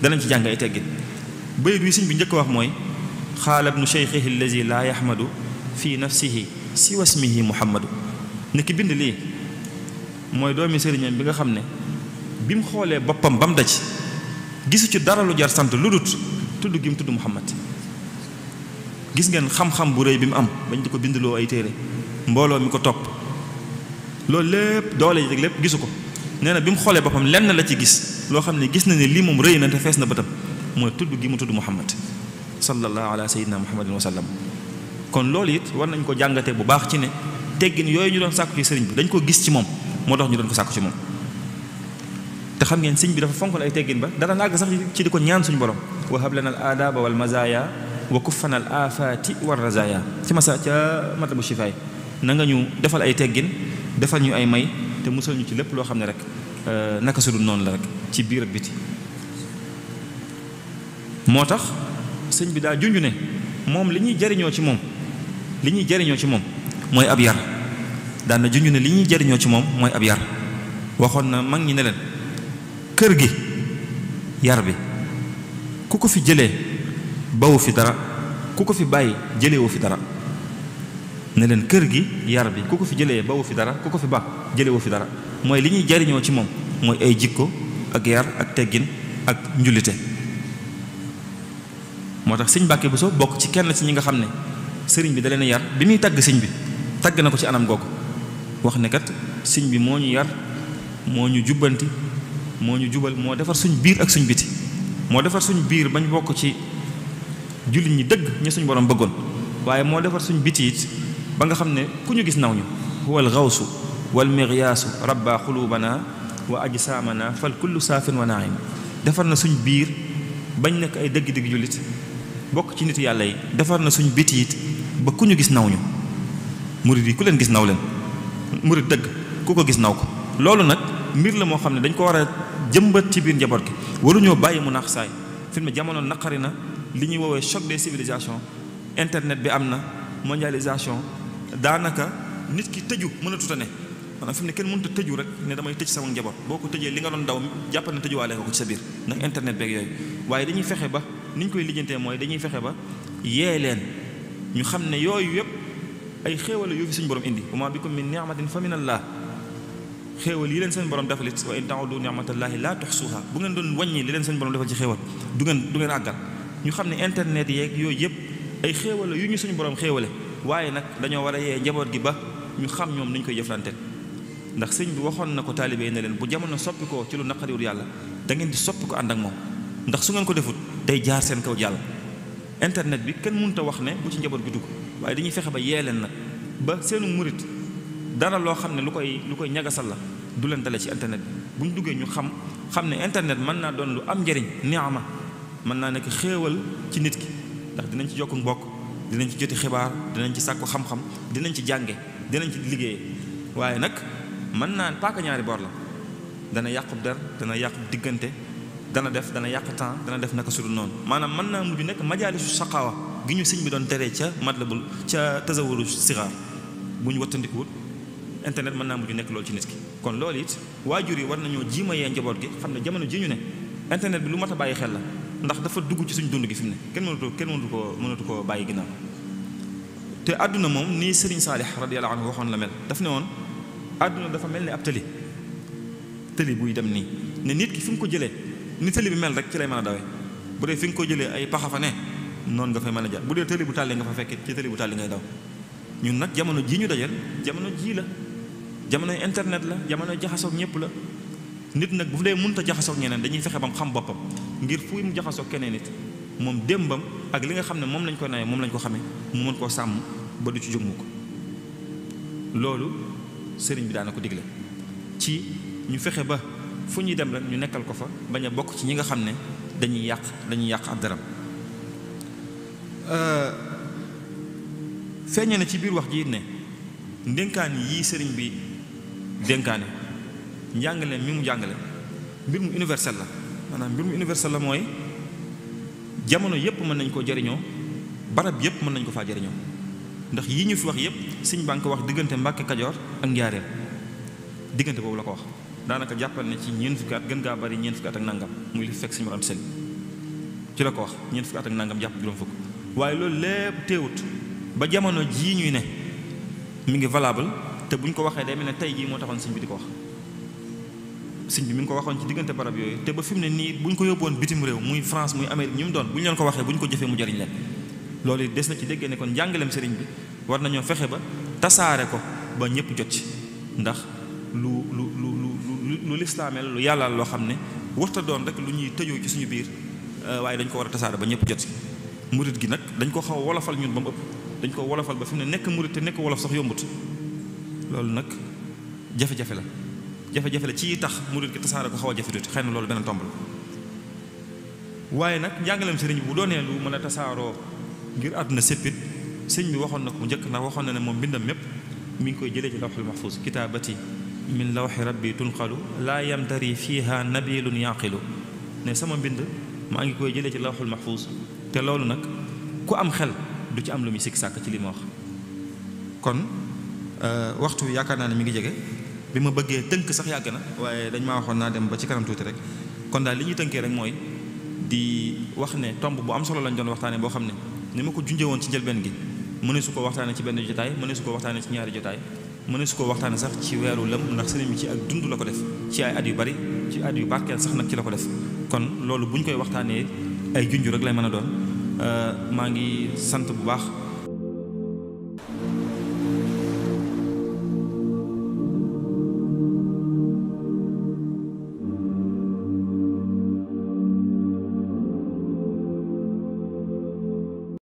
danañ ci jàng ay teggin bayit wi sëñ bi njëkk wax mooy xaala ibnu cheikhihi allazi laa yaxmadu fi nafsihi si wasmihi muhammadu ne ki bind lii mooy doomi sëriñam bi nga xam ne bi mu xoolee boppam ba mu daj gisu ci dara lu jar sant lu dut tudd gi mu tudd muhammad gis ngeen xam-xam bu rëy bi mu am bañ di ko bindloo ay téere mbooloo mi ko topp loolu lépp doole ji lépp gisu ko nee na bi mu xoolee boppam lenn la ci gis loo xam ne gis na ne lii moom rëy na te fees na bëtam mooy tudd gi mu tudd muhammad sallallahu ala sayyidina muhammadin wa sallam kon loolu it war nañ ko jàngatee bu baax ci ne teggin yooyu ñu doon sàkku ci sëriñ bi dañ ko gis ci moom moo tax ñu doon ko sàkku ci moom te xam ngeen sëriñ bi dafa fonkoon ay teggin ba dara nagg sax ci di ko ñaan suñu borom wahab lana al aadaba wal mazaya wa kuffana al afati war razaya ci masa ca matlabu shifaay na nga ñu defal ay teggin defal ñu ay may te musal ñu ci lépp loo xam ne rek naka su dul noonu la rek ci biir ak biti moo tax sëñ bi daa junj ne moom li ñuy jariñoo ci moom mooy ab yar daan na junj ne li ñuy jariñoo ci moom mooy ab yar waxoon na mag ñi ne leen kër gi yar bi ku ko fi jëlee bawu fi dara ku ko fi bàyyi jëlewu fi dara ne leen kër gi yar bi ku ko fi jëlee bawu fi dara ku ko fi ba jëlewu fi dara mooy li ñuy jariñoo ci moom mooy ay jikko ak yar ak teggin ak njullite moo tax sëñ Mbàkke Buso bokk ci kenn ci ñi nga xam ne sëriñ bi da leen yar bi muy tagg sëñ bi tagg na ko ci anam googu wax ne kat sëñ bi moo ñu yar moo ñu jubbanti moo ñu jubal moo defar suñ biir ak suñ biti moo defar suñ biir bañ bokk ci jullit ñi dëgg ñi suñ borom bëggoon waaye moo defar suñ biti it ba nga xam ne ku ñu gis naw ñu wal gawsu wal miryaasu rabba xulubana wa ajsaamana fal kullu saafin wa naim defar na suñ biir bañ nekk ay dëgg-dëgg jullit bokk ci nit yàlla yi defar na suñ biti it ba ku ñu gis naw ñu murid yi ku leen gis naw leen murid dëgg ku ko gis naw ko loolu nag mbir la moo xam ne dañ ko war a jëmbat ci biir njaboot gi waruñoo bàyyi mu naax saay fi mu ne jamono naqari na li ñuy woowee choc des civilisations internet bi am na mondialisation daanaka nit ki tëju mënatut a ne maanaam fi mu ne kenn mënut a tëju rek ne damay tëj sama njaboot boo ko tëjee li nga doon daw jàppal na tëjuwaale nga ko ci sa biir ndax internet beeg yooyu waaye dañuy fexe ba ni ñu koy lijjantee mooy dañuy fexe ba yee leen ñu xam ne yooyu yëpp ay xéewal yu fi suñu borom indi wa ma bikum min ni'matin fa min Allah xéewal yi leen seen borom defal it wa in ta'udu ni'matallahi la tuhsuha bu ngeen doon wàññi li leen seen borom defal ci xéewal du ngeen àggal ñu xam ne internet yeeg yooyu yëpp ay xéewal yu ñu suñu borom xéewale waaye nag dañoo war a yee njaboot gi ba ñu xam ñoom nañ koy jëflanteel ndax sëñ bi waxoon na ko taalibe yi ne leen bu jamono soppi ko ci lu naqariwul yàlla da ngeen di soppi ko ànd ak moom ndax su ngeen ko defut day jaar seen kaw jàll internet bi kenn mënut a wax ne bu ci njaboot gi dugg waaye dañuy fexe ba yee leen nag ba seenu murit dara loo xam ne lu koy ñagasal la du leen dale ci internet bi bu ñu duggee ñu xam ne internet mën naa doon lu am njëriñ ni'ma mën naa nekk xéewal ci nit ki ndax dinañ ci jokk mbokk dinañ ci joti xibaar dinañ ci sàkku xam-xam dinañ ci jànge dinañ ci liggéeye waaye nag mën naa paaka ñaari boor la dana yàqub der dana yàqub diggante dana yàq temps dana def naka sudul noonu maanaam mën naa mujj nekk majaalisu saqaawa gi ñu sëñ bi doon teree ca matlabul ca tasawuru sixaar bu ñu wattandikuwut internet mën naa mujj nekk loolu ci nit ki kon loolu it waajur yi war nañoo jiima yee njaboot gi xam ne jamono ji ñu ne internet bi lu mat a bàyyi xel la ndax dafa dugg ci suñ dund gi fi mu ne kenn mënatu koo bàyyi ginnaaw te àdduna moom nii Serigne Saalih radiyallahu anhu waxoon la mel daf ne woon àdduna dafa mel ni ab tëli buy dem nii ne nit ki fi nga ko jëlee ni tëli bi mel rek ci lay mën a dawee bu dee fi nga ko jëlee ay paxa fa ne noonu nga fay mën a jaar bu dee tëli bu tàlli nga fa fekkee ci tëli bu tàlli ngay daw ñun nag jamono ji ñu dajal jamono ji la jamonoy internet la jamonoy jaxasoog ñëpp la nit nag bu dee mënut a jaxasoog ñeneen dañuy fexe ba mu xam boppam ngir fu mu jaxasoog keneen nit moom démbam ak li nga xam ne moom lañ ko nawee moom lañ ko xamee mu mën koo sàmm ba du ci jóg ko loolu sëriñ bi daana ko digle ci ñu fexe ba fu ñuy dem rek ñu nekkal ko fa bañ a bokk ci ñi nga xam ne dañuy yàq ab daram feeñe na ci biir wax ji ne ndénkaan yii sëriñ bi dénkaane njàngale mi mu jàngale mbir mu universel la maanaam mbir mu universel la mooy jamono yépp mën nañ koo jariñoo barab yépp mën nañ ko faa jariñoo ndax yii ñu fi wax yépp sëñ baa ngi ko wax diggante Mbàkke Kajoor ak Njaaréem diggante boobu la ko wax daanaka jàppal ne ci ñeent fukki at gën gaa bari ñeent fukki at ak nangam muy li fekk suñu ram sel ci la ko wax ñeent fukki at ak nangam jàpp juróom fukk waaye loolu lépp teewut ba jamono jii ñuy ne mi ngi valable te buñ ko waxee day mel ne tey jii moo taxoon sëñ bi di ko wax sëñ bi mi ngi ko waxoon ci diggante barab yooyu te ba fi mu ne nii buñ ko yóbboon bitim réew muy France muy Amérique ñu mu doon bu ñu leen ko waxee bu ñu ko jëfee mu jariñ leen loolu des na ci déggee ne kon njàngaleem sëriñ bi war nañoo fexe ba tasaare ko ba ñëpp jot ci ndax lu lislaameel lu yàlla loo xam ne warta doon rek lu ñuy tëjoo ci suñu biir waaye dañ ko war a tasaare ba ñëpp jot ci murit gi nag dañ ko xaw a wolofal ñun ba mu ëpp dañ ko wolofal ba fi mu ne nekk murit te nekk wolof sax yombut loolu nag jafe-jafe la ci tax murit gi tasaare ko xaw a jafe tuuti xëy na loolu beneen tomb la waaye nag njàngaleem sëriñ bi bu doonee lu mën a tasaaroo ngir àdduna séppit sëñ bi waxoon na ko mu njëkk ndax waxoon na ne moom mbindam mépp mi ngi koy jëlee ci lawxul mahfuz kitaabati min lawxi rabbi tunqalu laa yamtari fiha nabilun yaqilu ne sama mbind maa ngi koy jëlee ci lawxul mahfuz te loolu nag ku am xel du ci am lu muy sikk sàkk ci li ma wax kon waxtu yaakaar naa ne mi ngi jege bi ma bëggee tënk sax yàgg na waaye dañ maa waxoon naa dem ba ci kanam tuuti rek kon daal li ñuy tënkee rek mooy di wax ne tomb bu am solo lañ doon waxtaane boo xam ne ni ma ko junjee woon ci njëlbeen gi mëne su ko waxtaane ci benn jotaay mëne su ko waxtaane ci ñaari jotaay mëne su ko waxtaane sax ci weeru lëm ndax sëriñ bi ci ak dund la ko def ci ay at yu bari ci at yu barkeel sax nag ci la ko def kon loolu bu ñu koy waxtaanee ay junj rek lay mën a doon maa ngi sant bu baax